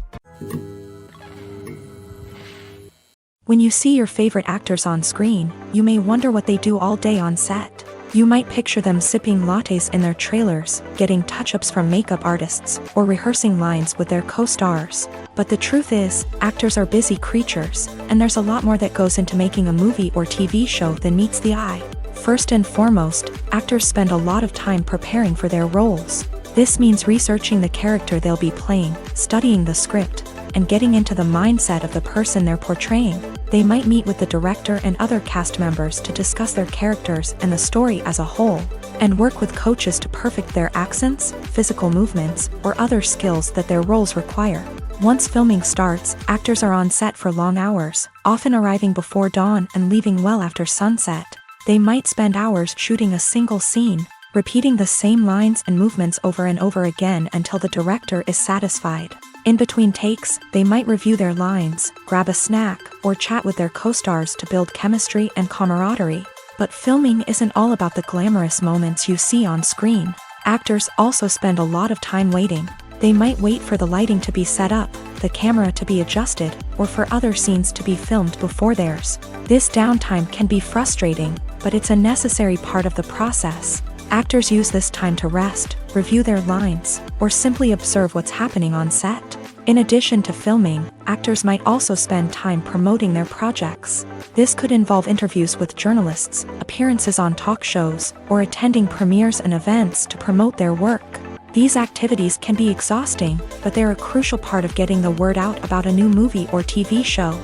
When you see your favorite actors on screen, you may wonder what they do all day on set. You might picture them sipping lattes in their trailers, getting touch-ups from makeup artists, or rehearsing lines with their co-stars. But the truth is, actors are busy creatures, and there's a lot more that goes into making a movie or TV show than meets the eye. First and foremost, actors spend a lot of time preparing for their roles. This means researching the character they'll be playing, studying the script, and getting into the mindset of the person they're portraying. They might meet with the director and other cast members to discuss their characters and the story as a whole, and work with coaches to perfect their accents, physical movements, or other skills that their roles require. Once filming starts, actors are on set for long hours, often arriving before dawn and leaving well after sunset. They might spend hours shooting a single scene, repeating the same lines and movements over and over again until the director is satisfied. In between takes, they might review their lines, grab a snack, or chat with their co-stars to build chemistry and camaraderie. But filming isn't all about the glamorous moments you see on screen. Actors also spend a lot of time waiting. They might wait for the lighting to be set up, the camera to be adjusted, or for other scenes to be filmed before theirs. This downtime can be frustrating, but it's a necessary part of the process. Actors use this time to rest, review their lines, or simply observe what's happening on set. In addition to filming, actors might also spend time promoting their projects. This could involve interviews with journalists, appearances on talk shows, or attending premieres and events to promote their work. These activities can be exhausting, but they're a crucial part of getting the word out about a new movie or TV show.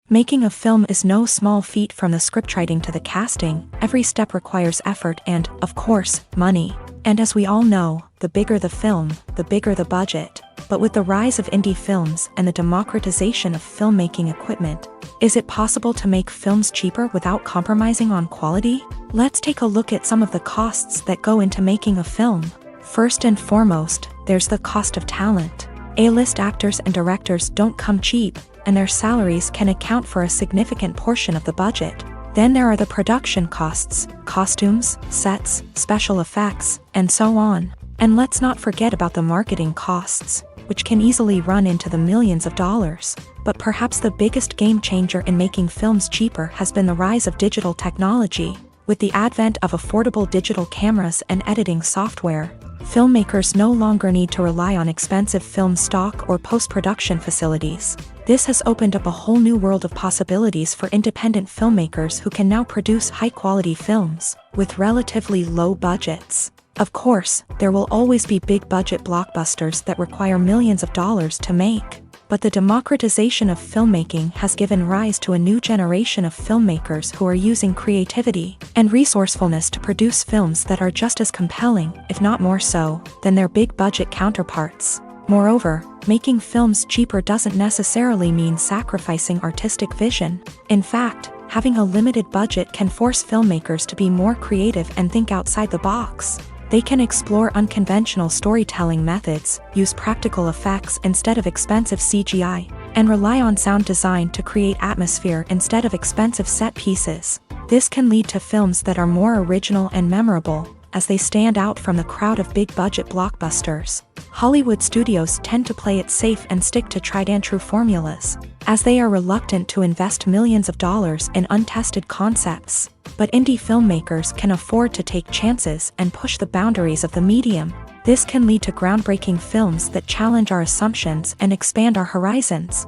Making a film is no small feat. From the scriptwriting to the casting, every step requires effort and, of course, money. And as we all know, the bigger the film, the bigger the budget. But with the rise of indie films and the democratization of filmmaking equipment, is it possible to make films cheaper without compromising on quality? Let's take a look at some of the costs that go into making a film. First and foremost, there's the cost of talent. A-list actors and directors don't come cheap, and their salaries can account for a significant portion of the budget. Then there are the production costs, costumes, sets, special effects, and so on. And let's not forget about the marketing costs, which can easily run into the millions of dollars. But perhaps the biggest game changer in making films cheaper has been the rise of digital technology. With the advent of affordable digital cameras and editing software, filmmakers no longer need to rely on expensive film stock or post-production facilities. This has opened up a whole new world of possibilities for independent filmmakers who can now produce high-quality films with relatively low budgets. Of course, there will always be big-budget blockbusters that require millions of dollars to make. But the democratization of filmmaking has given rise to a new generation of filmmakers who are using creativity and resourcefulness to produce films that are just as compelling, if not more so, than their big-budget counterparts. Moreover, making films cheaper doesn't necessarily mean sacrificing artistic vision. In fact, having a limited budget can force filmmakers to be more creative and think outside the box. They can explore unconventional storytelling methods, use practical effects instead of expensive CGI, and rely on sound design to create atmosphere instead of expensive set pieces. This can lead to films that are more original and memorable, as they stand out from the crowd of big-budget blockbusters. Hollywood studios tend to play it safe and stick to tried-and-true formulas, as they are reluctant to invest millions of dollars in untested concepts. But indie filmmakers can afford to take chances and push the boundaries of the medium. This can lead to groundbreaking films that challenge our assumptions and expand our horizons.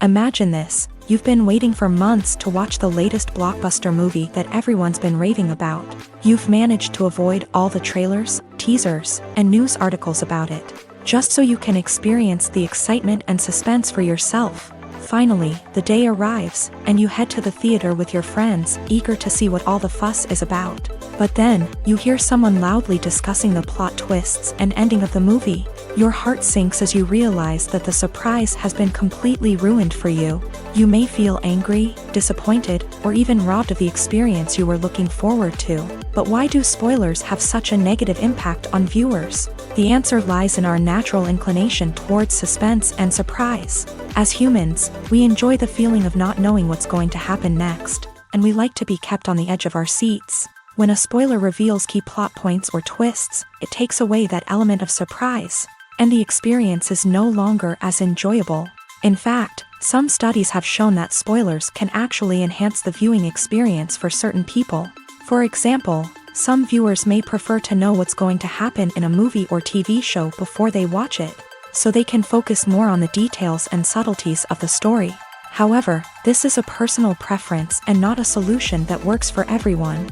Imagine this: you've been waiting for months to watch the latest blockbuster movie that everyone's been raving about. You've managed to avoid all the trailers, teasers, and news articles about it, just so you can experience the excitement and suspense for yourself. Finally, the day arrives, and you head to the theater with your friends, eager to see what all the fuss is about. But then, you hear someone loudly discussing the plot twists and ending of the movie. Your heart sinks as you realize that the surprise has been completely ruined for you. You may feel angry, disappointed, or even robbed of the experience you were looking forward to. But why do spoilers have such a negative impact on viewers? The answer lies in our natural inclination towards suspense and surprise. As humans, we enjoy the feeling of not knowing what's going to happen next, and we like to be kept on the edge of our seats. When a spoiler reveals key plot points or twists, it takes away that element of surprise, and the experience is no longer as enjoyable. In fact, some studies have shown that spoilers can actually enhance the viewing experience for certain people. For example, some viewers may prefer to know what's going to happen in a movie or TV show before they watch it, so they can focus more on the details and subtleties of the story. However, this is a personal preference and not a solution that works for everyone.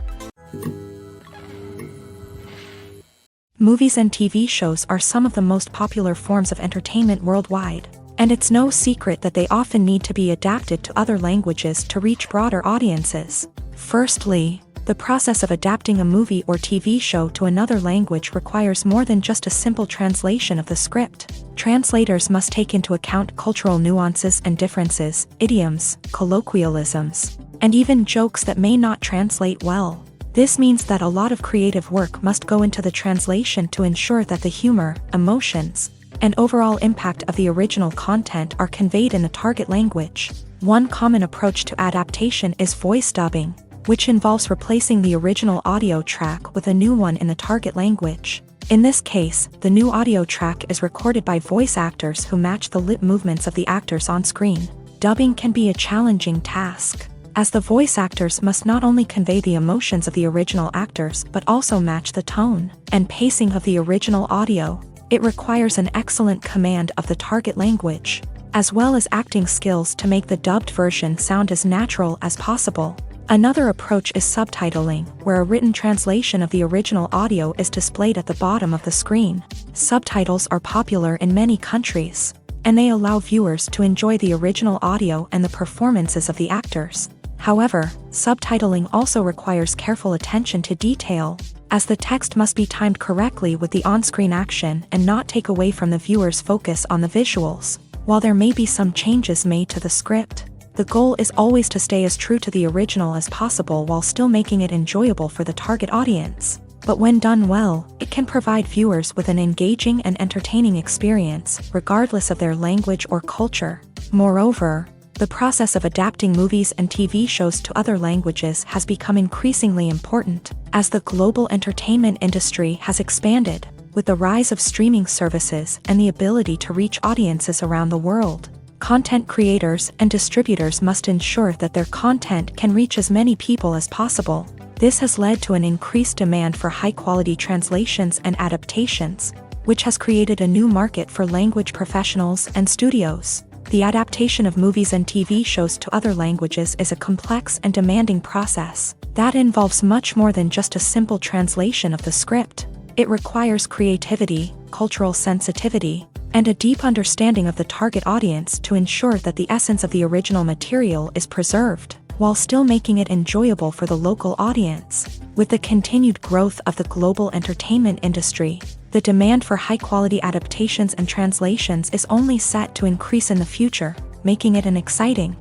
Movies and TV shows are some of the most popular forms of entertainment worldwide, and it's no secret that they often need to be adapted to other languages to reach broader audiences. Firstly, the process of adapting a movie or TV show to another language requires more than just a simple translation of the script. Translators must take into account cultural nuances and differences, idioms, colloquialisms, and even jokes that may not translate well. This means that a lot of creative work must go into the translation to ensure that the humor, emotions, and overall impact of the original content are conveyed in the target language. One common approach to adaptation is voice dubbing, which involves replacing the original audio track with a new one in the target language. In this case, the new audio track is recorded by voice actors who match the lip movements of the actors on screen. Dubbing can be a challenging task, as the voice actors must not only convey the emotions of the original actors but also match the tone and pacing of the original audio. It requires an excellent command of the target language, as well as acting skills to make the dubbed version sound as natural as possible. Another approach is subtitling, where a written translation of the original audio is displayed at the bottom of the screen. Subtitles are popular in many countries, and they allow viewers to enjoy the original audio and the performances of the actors. However, subtitling also requires careful attention to detail, as the text must be timed correctly with the on-screen action and not take away from the viewer's focus on the visuals. While there may be some changes made to the script, the goal is always to stay as true to the original as possible while still making it enjoyable for the target audience. But when done well, it can provide viewers with an engaging and entertaining experience, regardless of their language or culture. Moreover, the process of adapting movies and TV shows to other languages has become increasingly important, as the global entertainment industry has expanded, with the rise of streaming services and the ability to reach audiences around the world. Content creators and distributors must ensure that their content can reach as many people as possible. This has led to an increased demand for high-quality translations and adaptations, which has created a new market for language professionals and studios. The adaptation of movies and TV shows to other languages is a complex and demanding process that involves much more than just a simple translation of the script. It requires creativity, cultural sensitivity, and a deep understanding of the target audience to ensure that the essence of the original material is preserved, while still making it enjoyable for the local audience. With the continued growth of the global entertainment industry, the demand for high-quality adaptations and translations is only set to increase in the future, making it an exciting.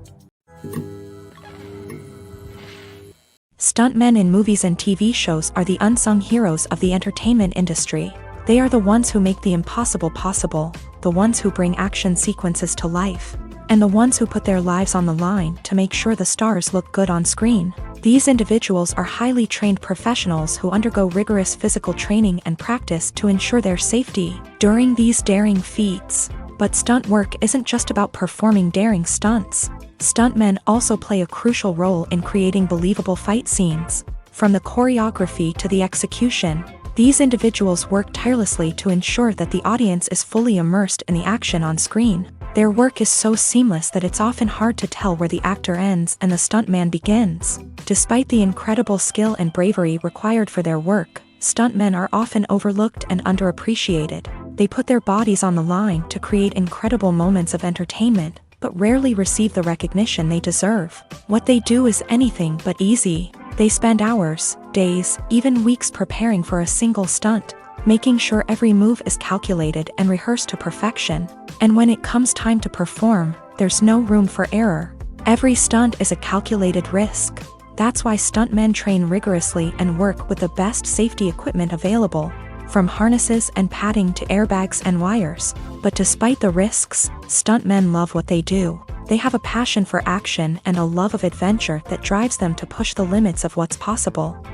Stuntmen in movies and TV shows are the unsung heroes of the entertainment industry. They are the ones who make the impossible possible, the ones who bring action sequences to life, and the ones who put their lives on the line to make sure the stars look good on screen. These individuals are highly trained professionals who undergo rigorous physical training and practice to ensure their safety during these daring feats. But stunt work isn't just about performing daring stunts. Stuntmen also play a crucial role in creating believable fight scenes. From the choreography to the execution, these individuals work tirelessly to ensure that the audience is fully immersed in the action on screen. Their work is so seamless that it's often hard to tell where the actor ends and the stuntman begins. Despite the incredible skill and bravery required for their work, stuntmen are often overlooked and underappreciated. They put their bodies on the line to create incredible moments of entertainment, but rarely receive the recognition they deserve. What they do is anything but easy. They spend hours, days, even weeks preparing for a single stunt, making sure every move is calculated and rehearsed to perfection. And when it comes time to perform, there's no room for error. Every stunt is a calculated risk. That's why stuntmen train rigorously and work with the best safety equipment available, from harnesses and padding to airbags and wires. But despite the risks, stuntmen love what they do. They have a passion for action and a love of adventure that drives them to push the limits of what's possible.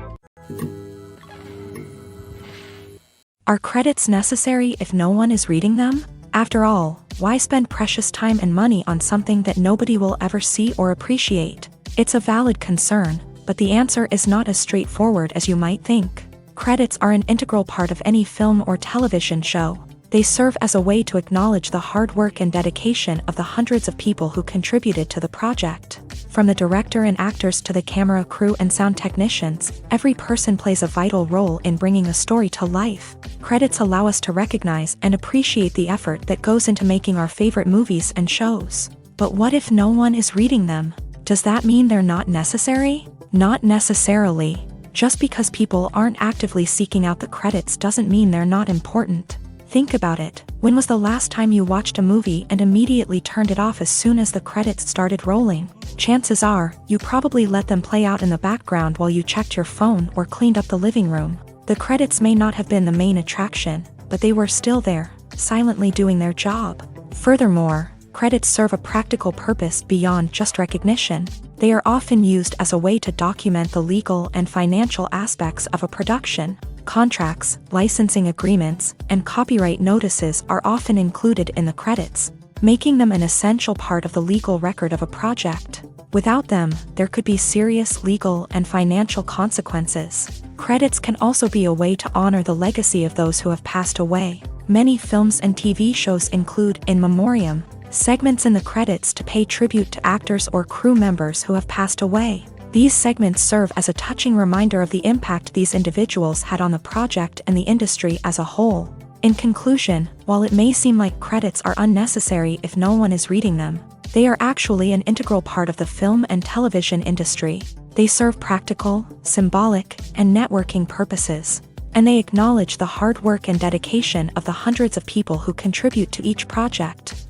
Are credits necessary if no one is reading them? After all, why spend precious time and money on something that nobody will ever see or appreciate? It's a valid concern, but the answer is not as straightforward as you might think. Credits are an integral part of any film or television show. They serve as a way to acknowledge the hard work and dedication of the hundreds of people who contributed to the project. From the director and actors to the camera crew and sound technicians, every person plays a vital role in bringing a story to life. Credits allow us to recognize and appreciate the effort that goes into making our favorite movies and shows. But what if no one is reading them? Does that mean they're not necessary? Not necessarily. Just because people aren't actively seeking out the credits doesn't mean they're not important. Think about it. When was the last time you watched a movie and immediately turned it off as soon as the credits started rolling? Chances are, you probably let them play out in the background while you checked your phone or cleaned up the living room. The credits may not have been the main attraction, but they were still there, silently doing their job. Furthermore, credits serve a practical purpose beyond just recognition. They are often used as a way to document the legal and financial aspects of a production. Contracts, licensing agreements, and copyright notices are often included in the credits, making them an essential part of the legal record of a project. Without them, there could be serious legal and financial consequences. Credits can also be a way to honor the legacy of those who have passed away. Many films and TV shows include in memoriam segments in the credits to pay tribute to actors or crew members who have passed away. These segments serve as a touching reminder of the impact these individuals had on the project and the industry as a whole. In conclusion, while it may seem like credits are unnecessary if no one is reading them, they are actually an integral part of the film and television industry. They serve practical, symbolic, and networking purposes, and they acknowledge the hard work and dedication of the hundreds of people who contribute to each project.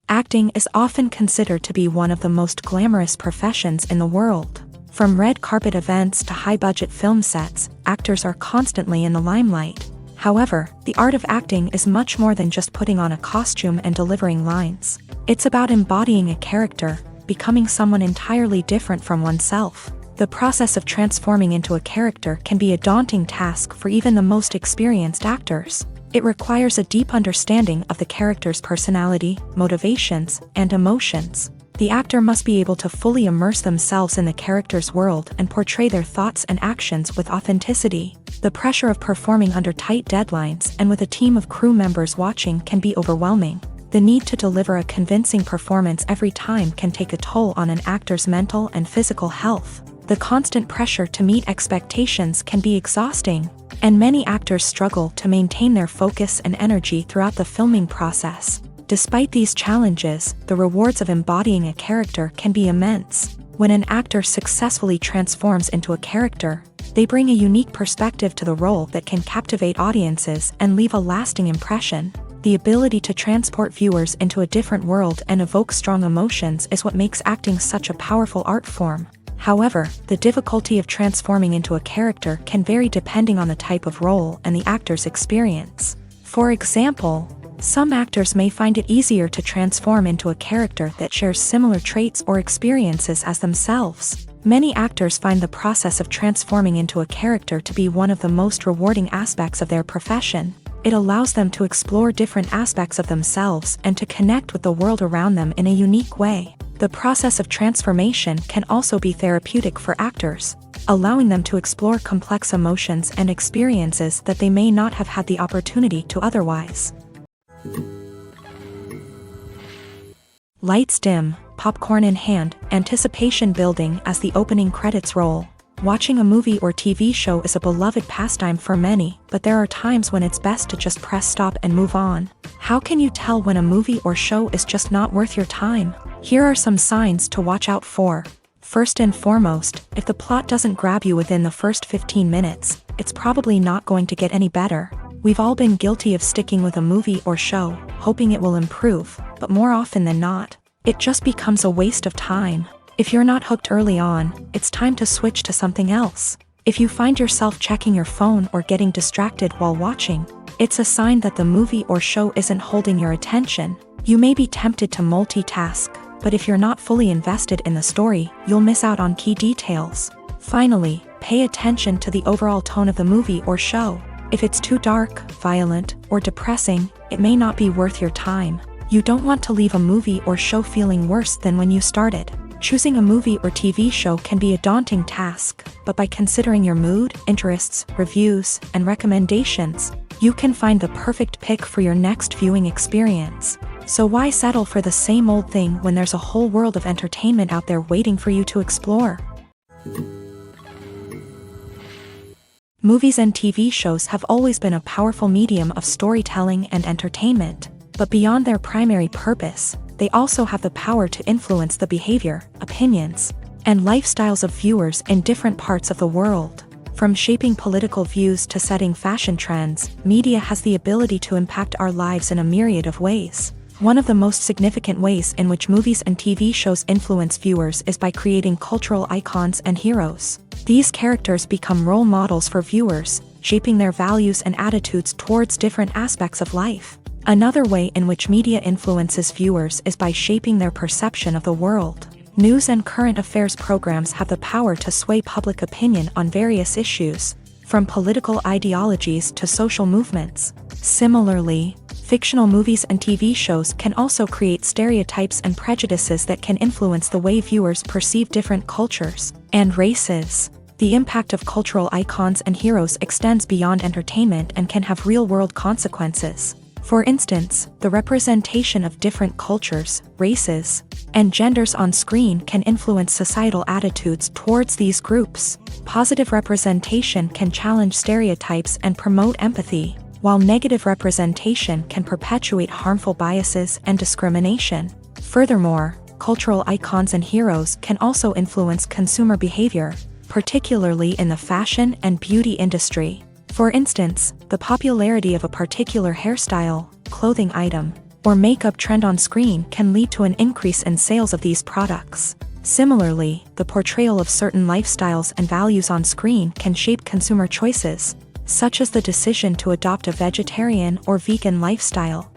Acting is often considered to be one of the most glamorous professions in the world. From red carpet events to high-budget film sets, actors are constantly in the limelight. However, the art of acting is much more than just putting on a costume and delivering lines. It's about embodying a character, becoming someone entirely different from oneself. The process of transforming into a character can be a daunting task for even the most experienced actors. It requires a deep understanding of the character's personality, motivations, and emotions. The actor must be able to fully immerse themselves in the character's world and portray their thoughts and actions with authenticity. The pressure of performing under tight deadlines and with a team of crew members watching can be overwhelming. The need to deliver a convincing performance every time can take a toll on an actor's mental and physical health. The constant pressure to meet expectations can be exhausting, and many actors struggle to maintain their focus and energy throughout the filming process. Despite these challenges, the rewards of embodying a character can be immense. When an actor successfully transforms into a character, they bring a unique perspective to the role that can captivate audiences and leave a lasting impression. The ability to transport viewers into a different world and evoke strong emotions is what makes acting such a powerful art form. However, the difficulty of transforming into a character can vary depending on the type of role and the actor's experience. For example, some actors may find it easier to transform into a character that shares similar traits or experiences as themselves. Many actors find the process of transforming into a character to be one of the most rewarding aspects of their profession. It allows them to explore different aspects of themselves and to connect with the world around them in a unique way. The process of transformation can also be therapeutic for actors, allowing them to explore complex emotions and experiences that they may not have had the opportunity to otherwise. Lights dim, popcorn in hand, anticipation building as the opening credits roll. Watching a movie or TV show is a beloved pastime for many, but there are times when it's best to just press stop and move on. How can you tell when a movie or show is just not worth your time? Here are some signs to watch out for. First and foremost, if the plot doesn't grab you within the first 15 minutes, it's probably not going to get any better. We've all been guilty of sticking with a movie or show, hoping it will improve, but more often than not, it just becomes a waste of time. If you're not hooked early on, it's time to switch to something else. If you find yourself checking your phone or getting distracted while watching, it's a sign that the movie or show isn't holding your attention. You may be tempted to multitask, but if you're not fully invested in the story, you'll miss out on key details. Finally, pay attention to the overall tone of the movie or show. If it's too dark, violent, or depressing, it may not be worth your time. You don't want to leave a movie or show feeling worse than when you started. Choosing a movie or TV show can be a daunting task, but by considering your mood, interests, reviews, and recommendations, you can find the perfect pick for your next viewing experience. So why settle for the same old thing when there's a whole world of entertainment out there waiting for you to explore? Movies and TV shows have always been a powerful medium of storytelling and entertainment, but beyond their primary purpose, they also have the power to influence the behavior, opinions, and lifestyles of viewers in different parts of the world. From shaping political views to setting fashion trends, media has the ability to impact our lives in a myriad of ways. One of the most significant ways in which movies and TV shows influence viewers is by creating cultural icons and heroes. These characters become role models for viewers, shaping their values and attitudes towards different aspects of life. Another way in which media influences viewers is by shaping their perception of the world. News and current affairs programs have the power to sway public opinion on various issues, from political ideologies to social movements. Similarly, fictional movies and TV shows can also create stereotypes and prejudices that can influence the way viewers perceive different cultures and races. The impact of cultural icons and heroes extends beyond entertainment and can have real-world consequences. For instance, the representation of different cultures, races, and genders on screen can influence societal attitudes towards these groups. Positive representation can challenge stereotypes and promote empathy, while negative representation can perpetuate harmful biases and discrimination. Furthermore, cultural icons and heroes can also influence consumer behavior, particularly in the fashion and beauty industry. For instance, the popularity of a particular hairstyle, clothing item, or makeup trend on screen can lead to an increase in sales of these products. Similarly, the portrayal of certain lifestyles and values on screen can shape consumer choices, such as the decision to adopt a vegetarian or vegan lifestyle.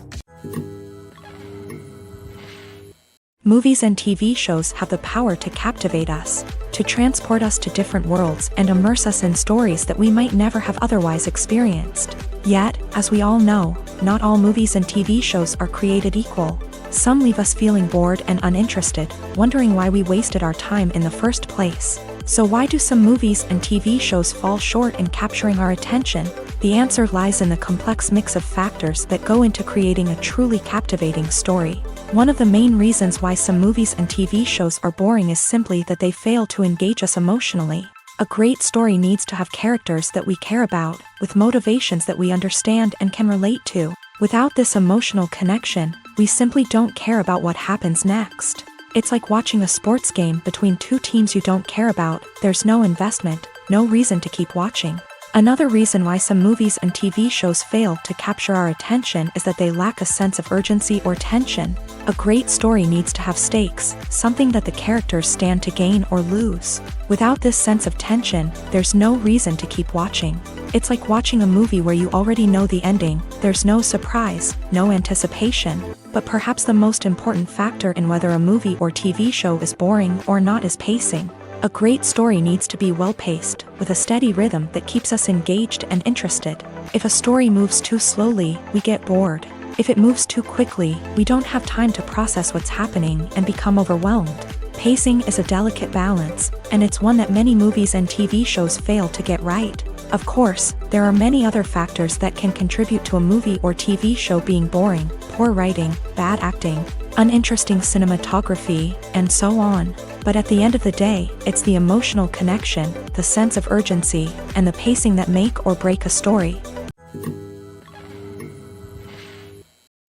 Movies and TV shows have the power to captivate us, to transport us to different worlds and immerse us in stories that we might never have otherwise experienced. Yet, as we all know, not all movies and TV shows are created equal. Some leave us feeling bored and uninterested, wondering why we wasted our time in the first place. So why do some movies and TV shows fall short in capturing our attention? The answer lies in the complex mix of factors that go into creating a truly captivating story. One of the main reasons why some movies and TV shows are boring is simply that they fail to engage us emotionally. A great story needs to have characters that we care about, with motivations that we understand and can relate to. Without this emotional connection, we simply don't care about what happens next. It's like watching a sports game between two teams you don't care about. There's no investment, no reason to keep watching. Another reason why some movies and TV shows fail to capture our attention is that they lack a sense of urgency or tension. A great story needs to have stakes, something that the characters stand to gain or lose. Without this sense of tension, there's no reason to keep watching. It's like watching a movie where you already know the ending. There's no surprise, no anticipation. But perhaps the most important factor in whether a movie or TV show is boring or not is pacing. A great story needs to be well-paced, with a steady rhythm that keeps us engaged and interested. If a story moves too slowly, we get bored. If it moves too quickly, we don't have time to process what's happening and become overwhelmed. Pacing is a delicate balance, and it's one that many movies and TV shows fail to get right. Of course, there are many other factors that can contribute to a movie or TV show being boring: poor writing, bad acting, uninteresting cinematography, and so on. But at the end of the day, it's the emotional connection, the sense of urgency, and the pacing that make or break a story.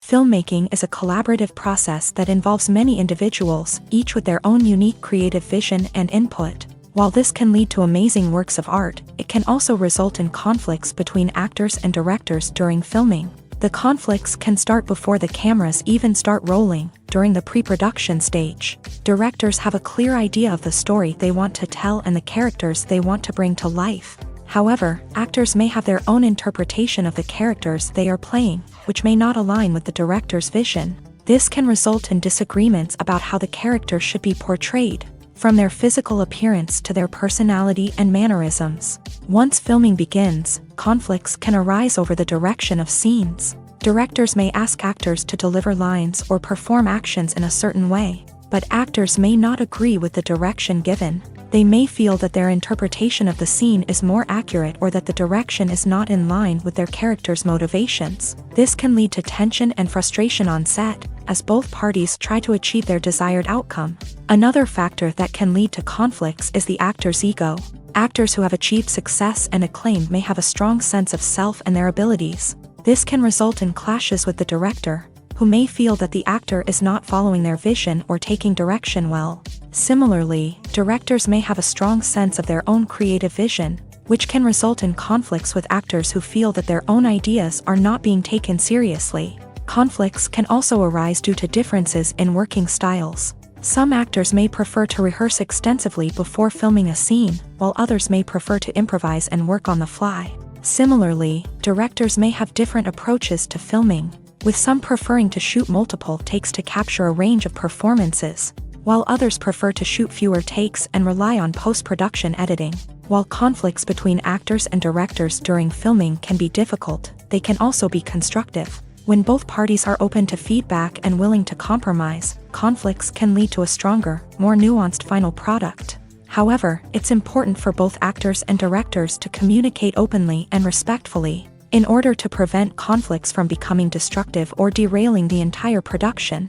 Filmmaking is a collaborative process that involves many individuals, each with their own unique creative vision and input. While this can lead to amazing works of art, it can also result in conflicts between actors and directors during filming. The conflicts can start before the cameras even start rolling, during the pre-production stage. Directors have a clear idea of the story they want to tell and the characters they want to bring to life. However, actors may have their own interpretation of the characters they are playing, which may not align with the director's vision. This can result in disagreements about how the characters should be portrayed, from their physical appearance to their personality and mannerisms. Once filming begins, conflicts can arise over the direction of scenes. Directors may ask actors to deliver lines or perform actions in a certain way, but actors may not agree with the direction given. They may feel that their interpretation of the scene is more accurate or that the direction is not in line with their character's motivations. This can lead to tension and frustration on set, as both parties try to achieve their desired outcome. Another factor that can lead to conflicts is the actor's ego. Actors who have achieved success and acclaim may have a strong sense of self and their abilities. This can result in clashes with the director, who may feel that the actor is not following their vision or taking direction well. Similarly, directors may have a strong sense of their own creative vision, which can result in conflicts with actors who feel that their own ideas are not being taken seriously. Conflicts can also arise due to differences in working styles. Some actors may prefer to rehearse extensively before filming a scene, while others may prefer to improvise and work on the fly. Similarly, directors may have different approaches to filming, with some preferring to shoot multiple takes to capture a range of performances, while others prefer to shoot fewer takes and rely on post-production editing. While conflicts between actors and directors during filming can be difficult, they can also be constructive. When both parties are open to feedback and willing to compromise, conflicts can lead to a stronger, more nuanced final product. However, it's important for both actors and directors to communicate openly and respectfully, in order to prevent conflicts from becoming destructive or derailing the entire production.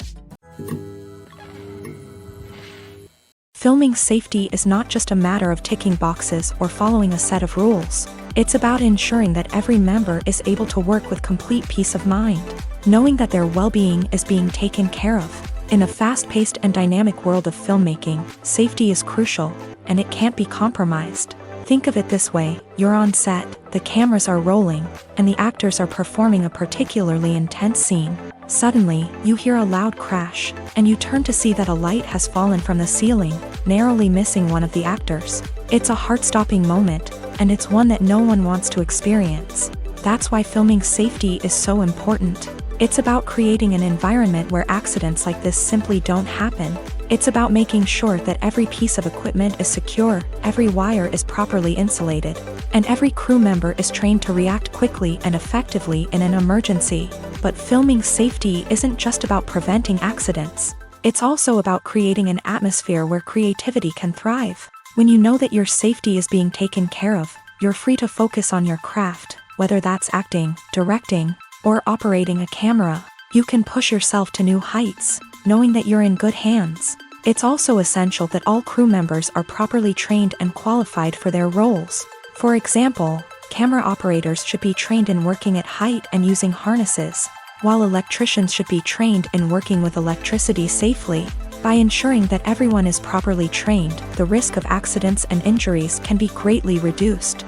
Filming safety is not just a matter of ticking boxes or following a set of rules. It's about ensuring that every member is able to work with complete peace of mind, knowing that their well-being is being taken care of. In a fast-paced and dynamic world of filmmaking, safety is crucial, and it can't be compromised. Think of it this way: you're on set, the cameras are rolling, and the actors are performing a particularly intense scene. Suddenly, you hear a loud crash, and you turn to see that a light has fallen from the ceiling, narrowly missing one of the actors. It's a heart-stopping moment, and it's one that no one wants to experience. That's why filming safety is so important. It's about creating an environment where accidents like this simply don't happen. It's about making sure that every piece of equipment is secure, every wire is properly insulated, and every crew member is trained to react quickly and effectively in an emergency. But filming safety isn't just about preventing accidents. It's also about creating an atmosphere where creativity can thrive. When you know that your safety is being taken care of, you're free to focus on your craft, whether that's acting, directing, or operating a camera. You can push yourself to new heights. knowing that you're in good hands. It's also essential that all crew members are properly trained and qualified for their roles. For example, camera operators should be trained in working at height and using harnesses, while electricians should be trained in working with electricity safely. By ensuring that everyone is properly trained, the risk of accidents and injuries can be greatly reduced.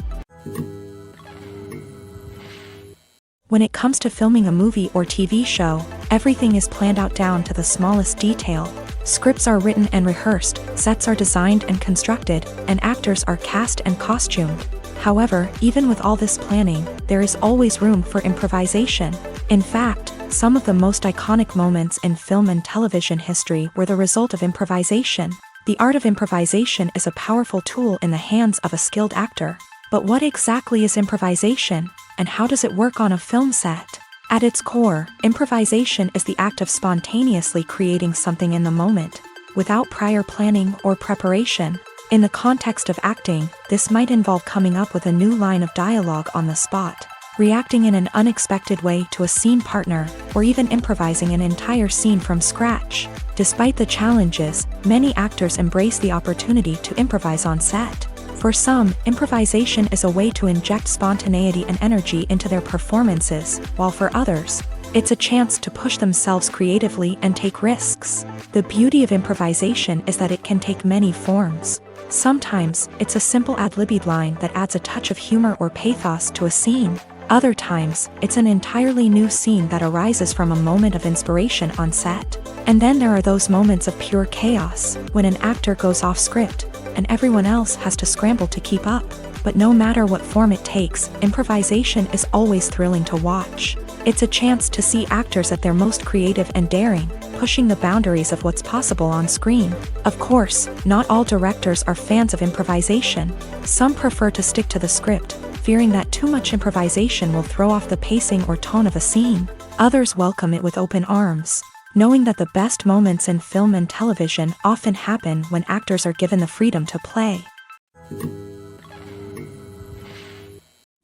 When it comes to filming a movie or TV show, everything is planned out down to the smallest detail. Scripts are written and rehearsed, sets are designed and constructed, and actors are cast and costumed. However, even with all this planning, there is always room for improvisation. In fact, some of the most iconic moments in film and television history were the result of improvisation. The art of improvisation is a powerful tool in the hands of a skilled actor. But what exactly is improvisation, and how does it work on a film set? At its core, improvisation is the act of spontaneously creating something in the moment, without prior planning or preparation. In the context of acting, this might involve coming up with a new line of dialogue on the spot, reacting in an unexpected way to a scene partner, or even improvising an entire scene from scratch. Despite the challenges, many actors embrace the opportunity to improvise on set. For some, improvisation is a way to inject spontaneity and energy into their performances, while for others, it's a chance to push themselves creatively and take risks. The beauty of improvisation is that it can take many forms. Sometimes, it's a simple ad-libbed line that adds a touch of humor or pathos to a scene. Other times, it's an entirely new scene that arises from a moment of inspiration on set. And then there are those moments of pure chaos, when an actor goes off script, and everyone else has to scramble to keep up. But no matter what form it takes, improvisation is always thrilling to watch. It's a chance to see actors at their most creative and daring, pushing the boundaries of what's possible on screen. Of course, not all directors are fans of improvisation. Some prefer to stick to the script, fearing that too much improvisation will throw off the pacing or tone of a scene. Others welcome it with open arms, knowing that the best moments in film and television often happen when actors are given the freedom to play.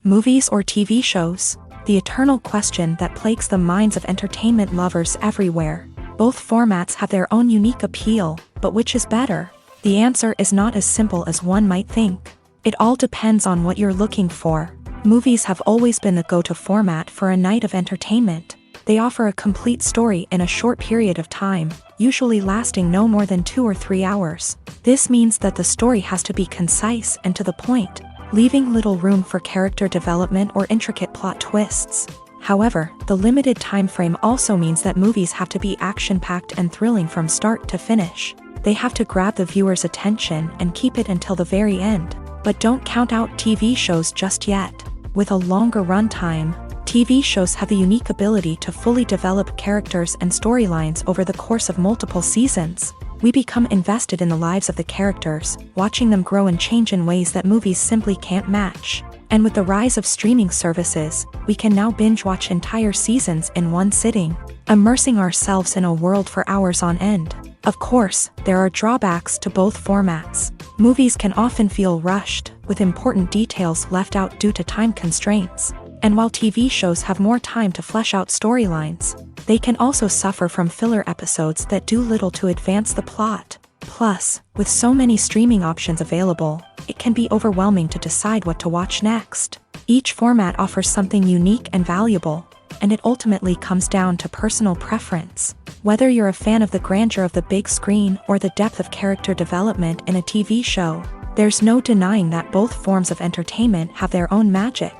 Movies or TV shows? The eternal question that plagues the minds of entertainment lovers everywhere. Both formats have their own unique appeal, but which is better? The answer is not as simple as one might think. It all depends on what you're looking for. Movies have always been the go-to format for a night of entertainment. They offer a complete story in a short period of time, usually lasting no more than 2 or 3 hours. This means that the story has to be concise and to the point, leaving little room for character development or intricate plot twists. However, the limited time frame also means that movies have to be action-packed and thrilling from start to finish. They have to grab the viewer's attention and keep it until the very end. But don't count out TV shows just yet. With a longer runtime, TV shows have the unique ability to fully develop characters and storylines over the course of multiple seasons. We become invested in the lives of the characters, watching them grow and change in ways that movies simply can't match. And with the rise of streaming services, we can now binge-watch entire seasons in one sitting, immersing ourselves in a world for hours on end. Of course, there are drawbacks to both formats. Movies can often feel rushed, with important details left out due to time constraints. And while TV shows have more time to flesh out storylines, they can also suffer from filler episodes that do little to advance the plot. Plus, with so many streaming options available, it can be overwhelming to decide what to watch next. Each format offers something unique and valuable, and it ultimately comes down to personal preference. Whether you're a fan of the grandeur of the big screen or the depth of character development in a TV show, there's no denying that both forms of entertainment have their own magic.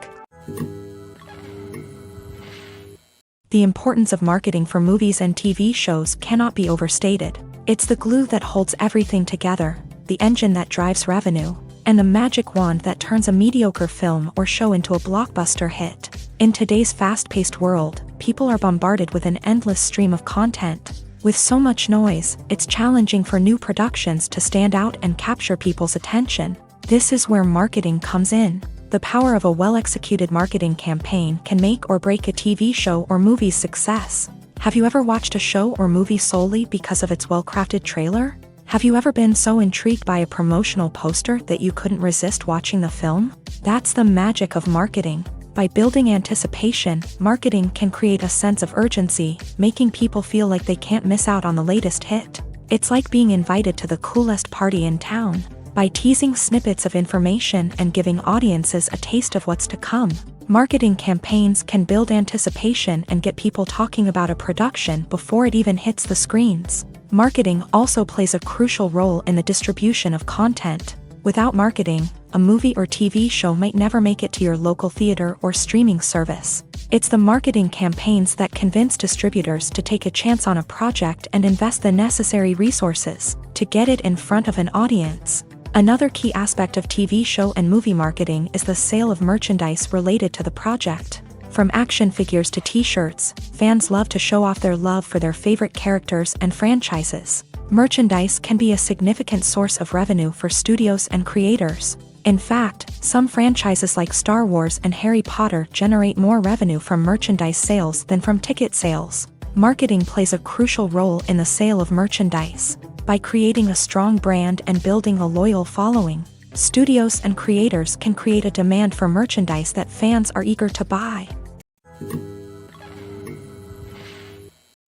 The importance of marketing for movies and TV shows cannot be overstated. It's the glue that holds everything together, the engine that drives revenue, and the magic wand that turns a mediocre film or show into a blockbuster hit. In today's fast-paced world, people are bombarded with an endless stream of content. With so much noise, it's challenging for new productions to stand out and capture people's attention. This is where marketing comes in. The power of a well-executed marketing campaign can make or break a TV show or movie's success. Have you ever watched a show or movie solely because of its well-crafted trailer? Have you ever been so intrigued by a promotional poster that you couldn't resist watching the film? That's the magic of marketing. By building anticipation, marketing can create a sense of urgency, making people feel like they can't miss out on the latest hit. It's like being invited to the coolest party in town. By teasing snippets of information and giving audiences a taste of what's to come, marketing campaigns can build anticipation and get people talking about a production before it even hits the screens. Marketing also plays a crucial role in the distribution of content. Without marketing, a movie or TV show might never make it to your local theater or streaming service. It's the marketing campaigns that convince distributors to take a chance on a project and invest the necessary resources to get it in front of an audience. Another key aspect of TV show and movie marketing is the sale of merchandise related to the project. From action figures to t-shirts, fans love to show off their love for their favorite characters and franchises. Merchandise can be a significant source of revenue for studios and creators. In fact, some franchises like Star Wars and Harry Potter generate more revenue from merchandise sales than from ticket sales. Marketing plays a crucial role in the sale of merchandise. By creating a strong brand and building a loyal following, studios and creators can create a demand for merchandise that fans are eager to buy.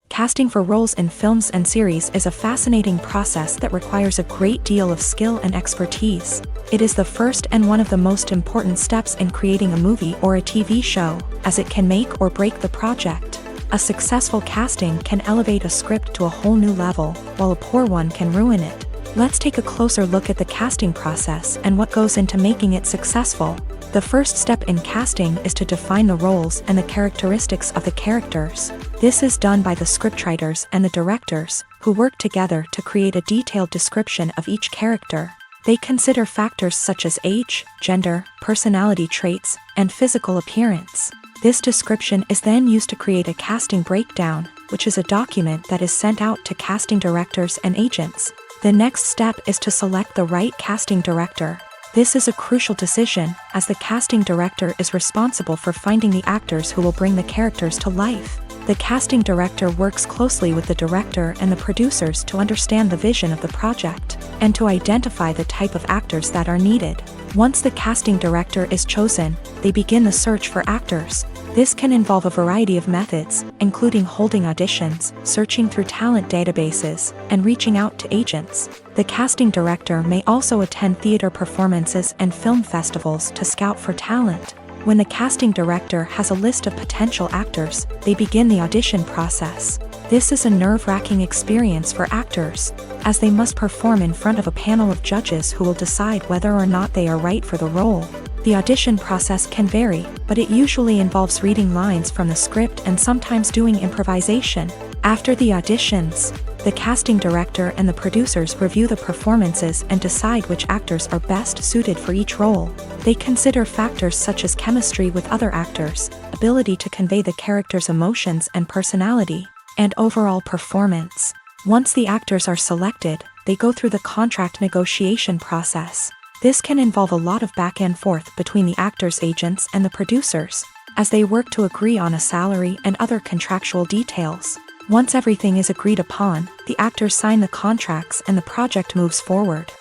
Casting for roles in films and series is a fascinating process that requires a great deal of skill and expertise. It is the first and one of the most important steps in creating a movie or a TV show, as it can make or break the project. A successful casting can elevate a script to a whole new level, while a poor one can ruin it. Let's take a closer look at the casting process and what goes into making it successful. The first step in casting is to define the roles and the characteristics of the characters. This is done by the scriptwriters and the directors, who work together to create a detailed description of each character. They consider factors such as age, gender, personality traits, and physical appearance. This description is then used to create a casting breakdown, which is a document that is sent out to casting directors and agents. The next step is to select the right casting director. This is a crucial decision, as the casting director is responsible for finding the actors who will bring the characters to life. The casting director works closely with the director and the producers to understand the vision of the project, and to identify the type of actors that are needed. Once the casting director is chosen, they begin the search for actors. This can involve a variety of methods, including holding auditions, searching through talent databases, and reaching out to agents. The casting director may also attend theater performances and film festivals to scout for talent. When the casting director has a list of potential actors, they begin the audition process. This is a nerve-wracking experience for actors, as they must perform in front of a panel of judges who will decide whether or not they are right for the role. The audition process can vary, but it usually involves reading lines from the script and sometimes doing improvisation. After the auditions, the casting director and the producers review the performances and decide which actors are best suited for each role. They consider factors such as chemistry with other actors, ability to convey the character's emotions and personality, and overall performance. Once the actors are selected, they go through the contract negotiation process. This can involve a lot of back and forth between the actors' agents and the producers, as they work to agree on a salary and other contractual details. Once everything is agreed upon, the actors sign the contracts and the project moves forward.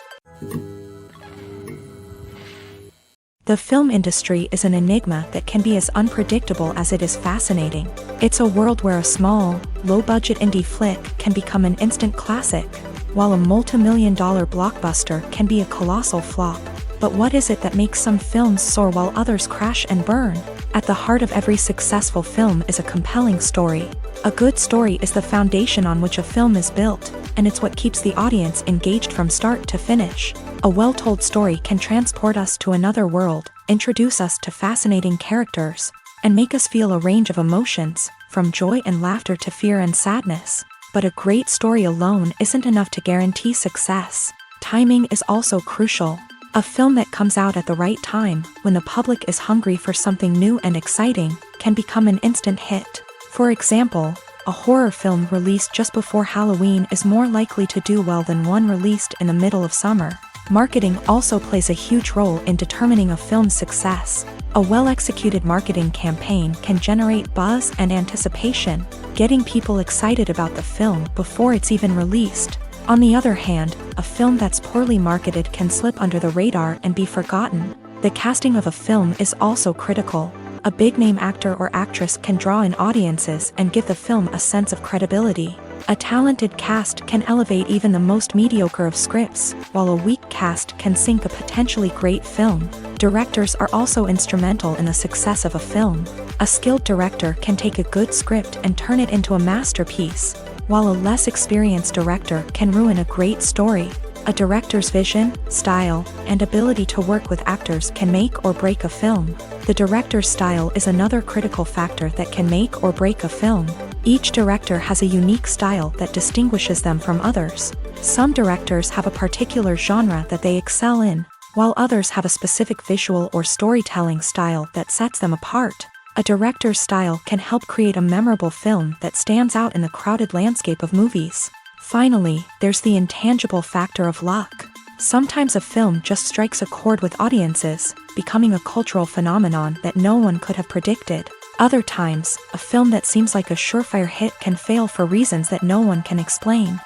The film industry is an enigma that can be as unpredictable as it is fascinating. It's a world where a small, low-budget indie flick can become an instant classic, while a multi-million-dollar blockbuster can be a colossal flop. But what is it that makes some films soar while others crash and burn? At the heart of every successful film is a compelling story. A good story is the foundation on which a film is built, and it's what keeps the audience engaged from start to finish. A well-told story can transport us to another world, introduce us to fascinating characters, and make us feel a range of emotions, from joy and laughter to fear and sadness. But a great story alone isn't enough to guarantee success. Timing is also crucial. A film that comes out at the right time, when the public is hungry for something new and exciting, can become an instant hit. For example, a horror film released just before Halloween is more likely to do well than one released in the middle of summer. Marketing also plays a huge role in determining a film's success. A well-executed marketing campaign can generate buzz and anticipation, getting people excited about the film before it's even released. On the other hand, a film that's poorly marketed can slip under the radar and be forgotten. The casting of a film is also critical. A big-name actor or actress can draw in audiences and give the film a sense of credibility. A talented cast can elevate even the most mediocre of scripts, while a weak cast can sink a potentially great film. Directors are also instrumental in the success of a film. A skilled director can take a good script and turn it into a masterpiece, while a less experienced director can ruin a great story. A director's vision, style, and ability to work with actors can make or break a film. The director's style is another critical factor that can make or break a film. Each director has a unique style that distinguishes them from others. Some directors have a particular genre that they excel in, while others have a specific visual or storytelling style that sets them apart. A director's style can help create a memorable film that stands out in the crowded landscape of movies. Finally, there's the intangible factor of luck. Sometimes a film just strikes a chord with audiences, becoming a cultural phenomenon that no one could have predicted. Other times, a film that seems like a surefire hit can fail for reasons that no one can explain.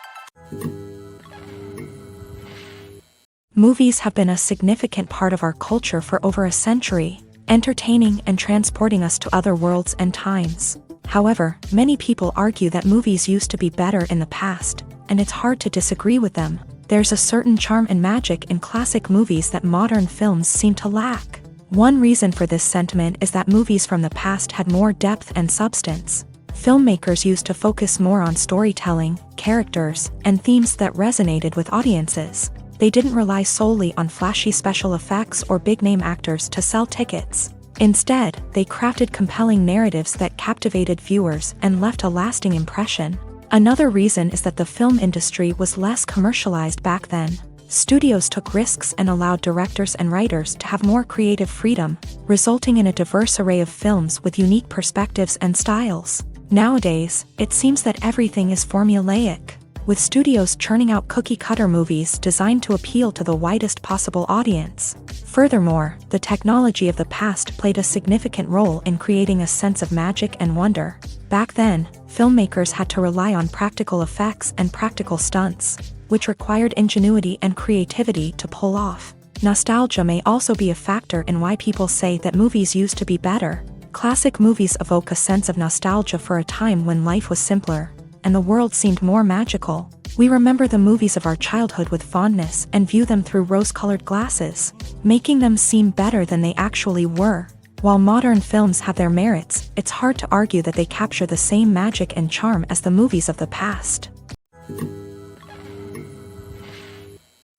Movies have been a significant part of our culture for over a century, entertaining and transporting us to other worlds and times. However, many people argue that movies used to be better in the past, and it's hard to disagree with them. There's a certain charm and magic in classic movies that modern films seem to lack. One reason for this sentiment is that movies from the past had more depth and substance. Filmmakers used to focus more on storytelling, characters, and themes that resonated with audiences. They didn't rely solely on flashy special effects or big-name actors to sell tickets. Instead, they crafted compelling narratives that captivated viewers and left a lasting impression. Another reason is that the film industry was less commercialized back then. Studios took risks and allowed directors and writers to have more creative freedom, resulting in a diverse array of films with unique perspectives and styles. Nowadays, it seems that everything is formulaic, with studios churning out cookie-cutter movies designed to appeal to the widest possible audience. Furthermore, the technology of the past played a significant role in creating a sense of magic and wonder. Back then, filmmakers had to rely on practical effects and practical stunts, which required ingenuity and creativity to pull off. Nostalgia may also be a factor in why people say that movies used to be better. Classic movies evoke a sense of nostalgia for a time when life was simpler, and the world seemed more magical. We remember the movies of our childhood with fondness and view them through rose-colored glasses, making them seem better than they actually were. While modern films have their merits, it's hard to argue that they capture the same magic and charm as the movies of the past.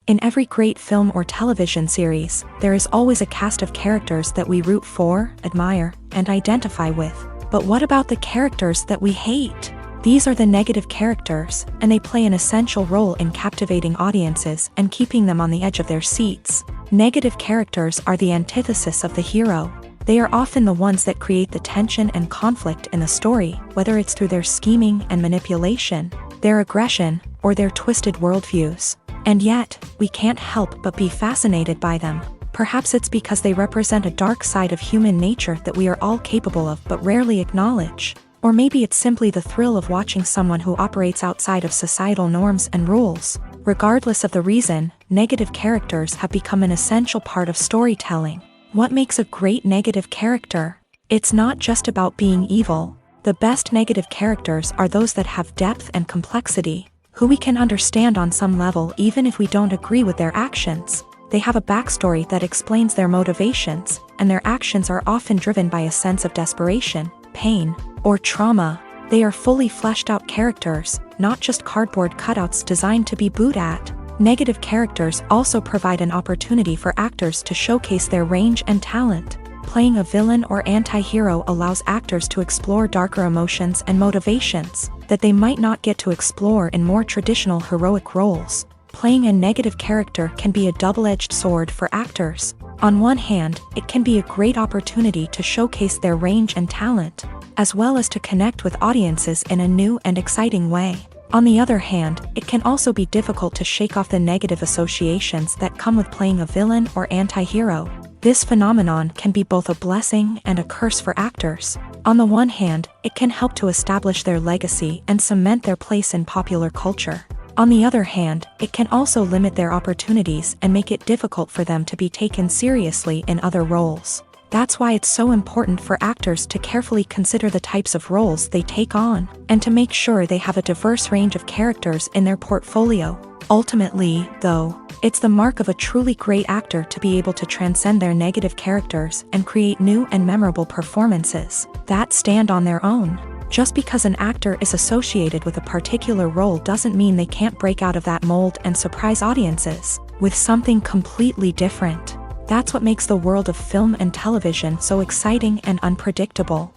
In every great film or television series, there is always a cast of characters that we root for, admire, and identify with. But what about the characters that we hate? These are the negative characters, and they play an essential role in captivating audiences and keeping them on the edge of their seats. Negative characters are the antithesis of the hero. They are often the ones that create the tension and conflict in the story, whether it's through their scheming and manipulation, their aggression, or their twisted worldviews. And yet, we can't help but be fascinated by them. Perhaps it's because they represent a dark side of human nature that we are all capable of but rarely acknowledge. Or maybe it's simply the thrill of watching someone who operates outside of societal norms and rules. Regardless of the reason, negative characters have become an essential part of storytelling. What makes a great negative character? It's not just about being evil. The best negative characters are those that have depth and complexity, who we can understand on some level even if we don't agree with their actions. They have a backstory that explains their motivations, and their actions are often driven by a sense of desperation, pain, or trauma. They are fully fleshed out characters, not just cardboard cutouts designed to be booed at. Negative characters also provide an opportunity for actors to showcase their range and talent. Playing a villain or anti-hero allows actors to explore darker emotions and motivations that they might not get to explore in more traditional heroic roles. Playing a negative character can be a double-edged sword for actors. On one hand, it can be a great opportunity to showcase their range and talent, as well as to connect with audiences in a new and exciting way. On the other hand, it can also be difficult to shake off the negative associations that come with playing a villain or anti-hero. This phenomenon can be both a blessing and a curse for actors. On the one hand, it can help to establish their legacy and cement their place in popular culture. On the other hand, it can also limit their opportunities and make it difficult for them to be taken seriously in other roles. That's why it's so important for actors to carefully consider the types of roles they take on, and to make sure they have a diverse range of characters in their portfolio. Ultimately, though, it's the mark of a truly great actor to be able to transcend their negative characters and create new and memorable performances that stand on their own. Just because an actor is associated with a particular role doesn't mean they can't break out of that mold and surprise audiences with something completely different. That's what makes the world of film and television so exciting and unpredictable.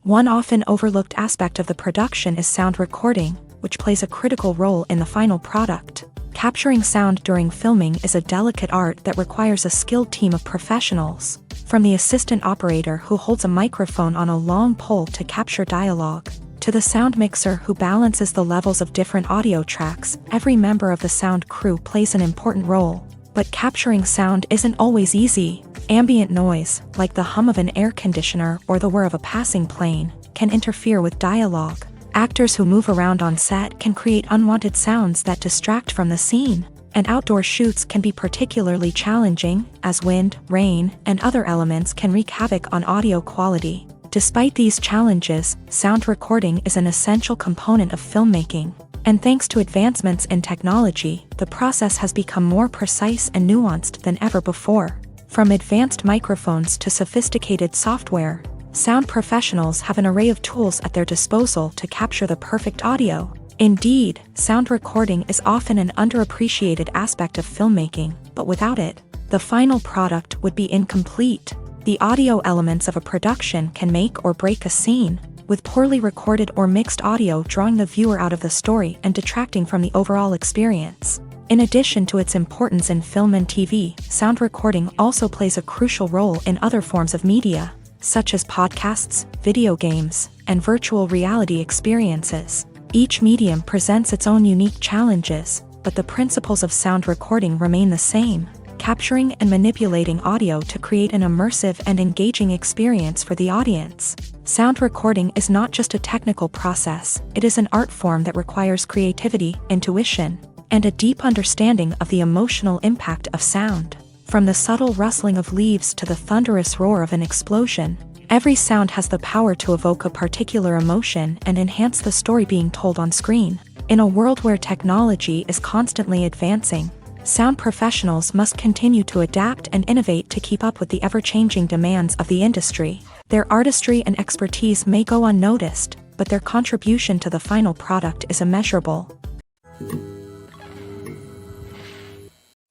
One often overlooked aspect of the production is sound recording, which plays a critical role in the final product. Capturing sound during filming is a delicate art that requires a skilled team of professionals, from the assistant operator who holds a microphone on a long pole to capture dialogue, to the sound mixer who balances the levels of different audio tracks. Every member of the sound crew plays an important role. But capturing sound isn't always easy. Ambient noise, like the hum of an air conditioner or the whir of a passing plane, can interfere with dialogue. Actors who move around on set can create unwanted sounds that distract from the scene. And outdoor shoots can be particularly challenging, as wind, rain, and other elements can wreak havoc on audio quality. Despite these challenges, sound recording is an essential component of filmmaking. And thanks to advancements in technology, the process has become more precise and nuanced than ever before. From advanced microphones to sophisticated software, sound professionals have an array of tools at their disposal to capture the perfect audio. Indeed, sound recording is often an underappreciated aspect of filmmaking, but without it, the final product would be incomplete. The audio elements of a production can make or break a scene, with poorly recorded or mixed audio drawing the viewer out of the story and detracting from the overall experience. In addition to its importance in film and TV, sound recording also plays a crucial role in other forms of media, such as podcasts, video games, and virtual reality experiences. Each medium presents its own unique challenges, but the principles of sound recording remain the same: capturing and manipulating audio to create an immersive and engaging experience for the audience. Sound recording is not just a technical process, it is an art form that requires creativity, intuition, and a deep understanding of the emotional impact of sound. From the subtle rustling of leaves to the thunderous roar of an explosion, every sound has the power to evoke a particular emotion and enhance the story being told on screen. In a world where technology is constantly advancing, sound professionals must continue to adapt and innovate to keep up with the ever-changing demands of the industry. Their artistry and expertise may go unnoticed, but their contribution to the final product is immeasurable.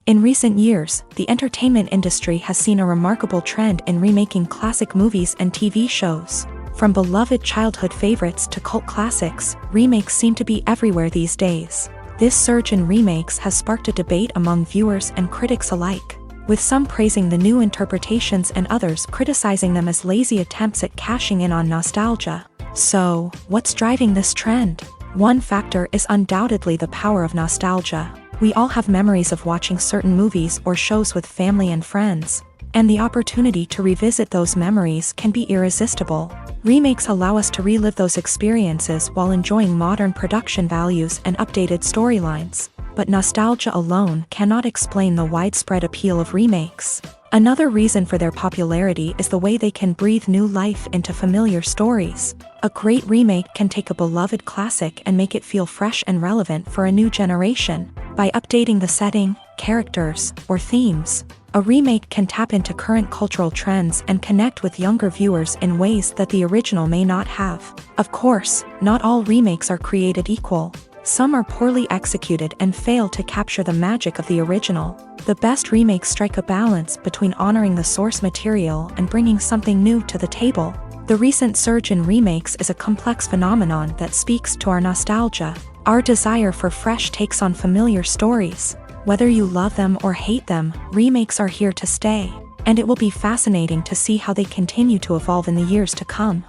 In recent years, the entertainment industry has seen a remarkable trend in remaking classic movies and TV shows. From beloved childhood favorites to cult classics, remakes seem to be everywhere these days. This surge in remakes has sparked a debate among viewers and critics alike, with some praising the new interpretations and others criticizing them as lazy attempts at cashing in on nostalgia. So, what's driving this trend? One factor is undoubtedly the power of nostalgia. We all have memories of watching certain movies or shows with family and friends, and the opportunity to revisit those memories can be irresistible. Remakes allow us to relive those experiences while enjoying modern production values and updated storylines. But nostalgia alone cannot explain the widespread appeal of remakes. Another reason for their popularity is the way they can breathe new life into familiar stories. A great remake can take a beloved classic and make it feel fresh and relevant for a new generation. By updating the setting, characters, or themes, a remake can tap into current cultural trends and connect with younger viewers in ways that the original may not have. Of course, not all remakes are created equal. Some are poorly executed and fail to capture the magic of the original. The best remakes strike a balance between honoring the source material and bringing something new to the table. The recent surge in remakes is a complex phenomenon that speaks to our nostalgia, our desire for fresh takes on familiar stories. Whether you love them or hate them, remakes are here to stay, and it will be fascinating to see how they continue to evolve in the years to come.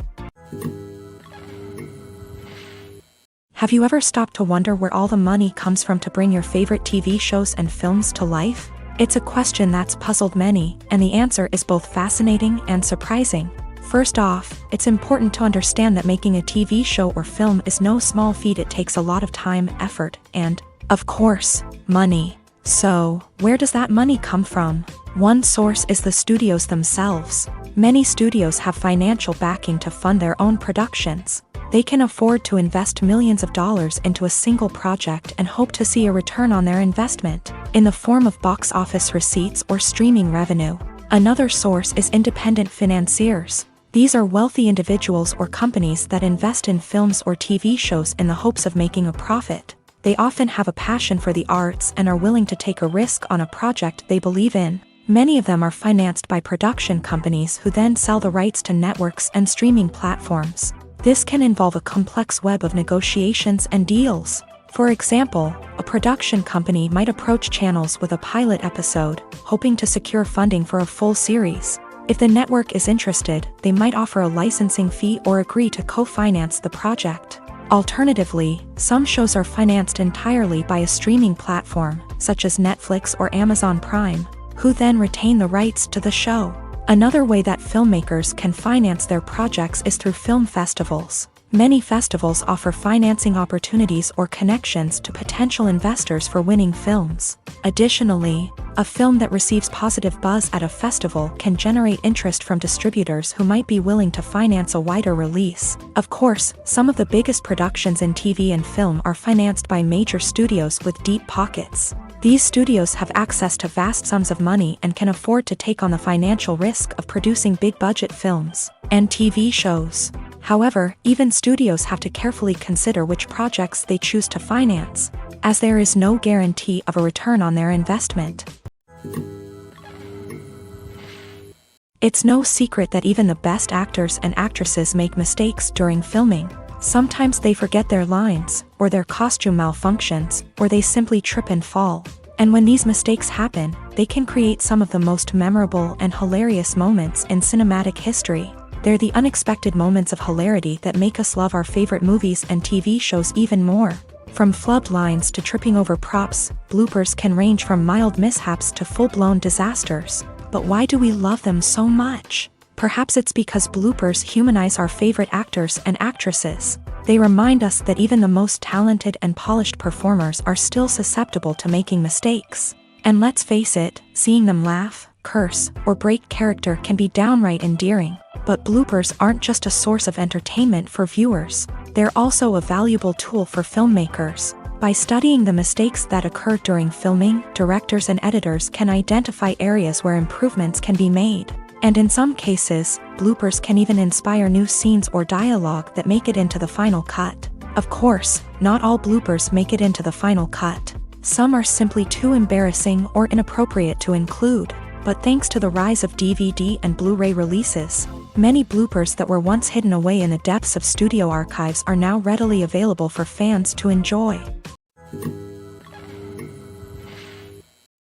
Have you ever stopped to wonder where all the money comes from to bring your favorite TV shows and films to life? It's a question that's puzzled many, and the answer is both fascinating and surprising. First off, it's important to understand that making a TV show or film is no small feat. It takes a lot of time, effort, and, of course, money. So, where does that money come from? One source is the studios themselves. Many studios have financial backing to fund their own productions. They can afford to invest millions of dollars into a single project and hope to see a return on their investment, in the form of box office receipts or streaming revenue. Another source is independent financiers. These are wealthy individuals or companies that invest in films or TV shows in the hopes of making a profit. They often have a passion for the arts and are willing to take a risk on a project they believe in. Many of them are financed by production companies who then sell the rights to networks and streaming platforms. This can involve a complex web of negotiations and deals. For example, a production company might approach channels with a pilot episode, hoping to secure funding for a full series. If the network is interested, they might offer a licensing fee or agree to co-finance the project. Alternatively, some shows are financed entirely by a streaming platform, such as Netflix or Amazon Prime, who then retain the rights to the show. Another way that filmmakers can finance their projects is through film festivals. Many festivals offer financing opportunities or connections to potential investors for winning films. Additionally, a film that receives positive buzz at a festival can generate interest from distributors who might be willing to finance a wider release. Of course, some of the biggest productions in TV and film are financed by major studios with deep pockets. These studios have access to vast sums of money and can afford to take on the financial risk of producing big-budget films and TV shows. However, even studios have to carefully consider which projects they choose to finance, as there is no guarantee of a return on their investment. It's no secret that even the best actors and actresses make mistakes during filming. Sometimes they forget their lines, or their costume malfunctions, or they simply trip and fall. And when these mistakes happen, they can create some of the most memorable and hilarious moments in cinematic history. They're the unexpected moments of hilarity that make us love our favorite movies and TV shows even more. From flubbed lines to tripping over props, bloopers can range from mild mishaps to full-blown disasters. But why do we love them so much? Perhaps it's because bloopers humanize our favorite actors and actresses. They remind us that even the most talented and polished performers are still susceptible to making mistakes. And let's face it, seeing them laugh, curse, or break character can be downright endearing. But bloopers aren't just a source of entertainment for viewers. They're also a valuable tool for filmmakers. By studying the mistakes that occur during filming, directors and editors can identify areas where improvements can be made. And in some cases, bloopers can even inspire new scenes or dialogue that make it into the final cut. Of course, not all bloopers make it into the final cut. Some are simply too embarrassing or inappropriate to include. But thanks to the rise of DVD and Blu-ray releases, many bloopers that were once hidden away in the depths of studio archives are now readily available for fans to enjoy.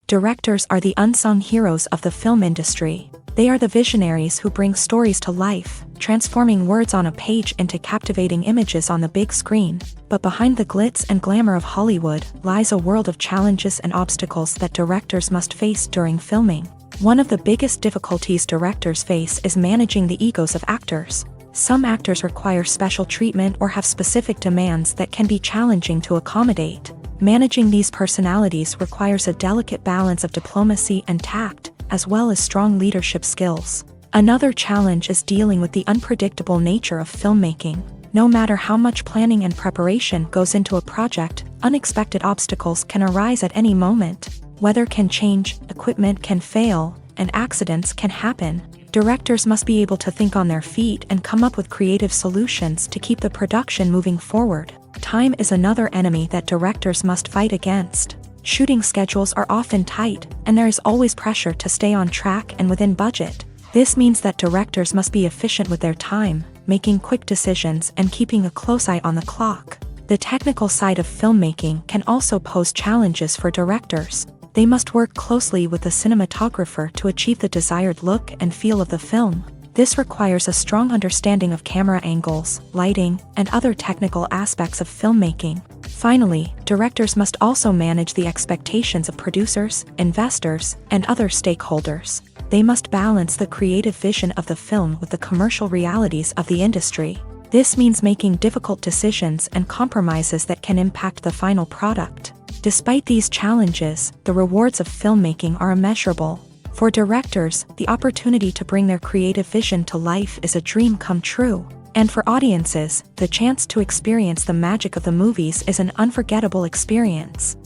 Directors are the unsung heroes of the film industry. They are the visionaries who bring stories to life, transforming words on a page into captivating images on the big screen. But behind the glitz and glamour of Hollywood lies a world of challenges and obstacles that directors must face during filming. One of the biggest difficulties directors face is managing the egos of actors. Some actors require special treatment or have specific demands that can be challenging to accommodate. Managing these personalities requires a delicate balance of diplomacy and tact, as well as strong leadership skills. Another challenge is dealing with the unpredictable nature of filmmaking. No matter how much planning and preparation goes into a project, unexpected obstacles can arise at any moment. Weather can change, equipment can fail, and accidents can happen. Directors must be able to think on their feet and come up with creative solutions to keep the production moving forward. Time is another enemy that directors must fight against. Shooting schedules are often tight, and there is always pressure to stay on track and within budget. This means that directors must be efficient with their time, making quick decisions and keeping a close eye on the clock. The technical side of filmmaking can also pose challenges for directors. They must work closely with the cinematographer to achieve the desired look and feel of the film. This requires a strong understanding of camera angles, lighting, and other technical aspects of filmmaking. Finally, directors must also manage the expectations of producers, investors, and other stakeholders. They must balance the creative vision of the film with the commercial realities of the industry. This means making difficult decisions and compromises that can impact the final product. Despite these challenges, the rewards of filmmaking are immeasurable. For directors, the opportunity to bring their creative vision to life is a dream come true. And for audiences, the chance to experience the magic of the movies is an unforgettable experience.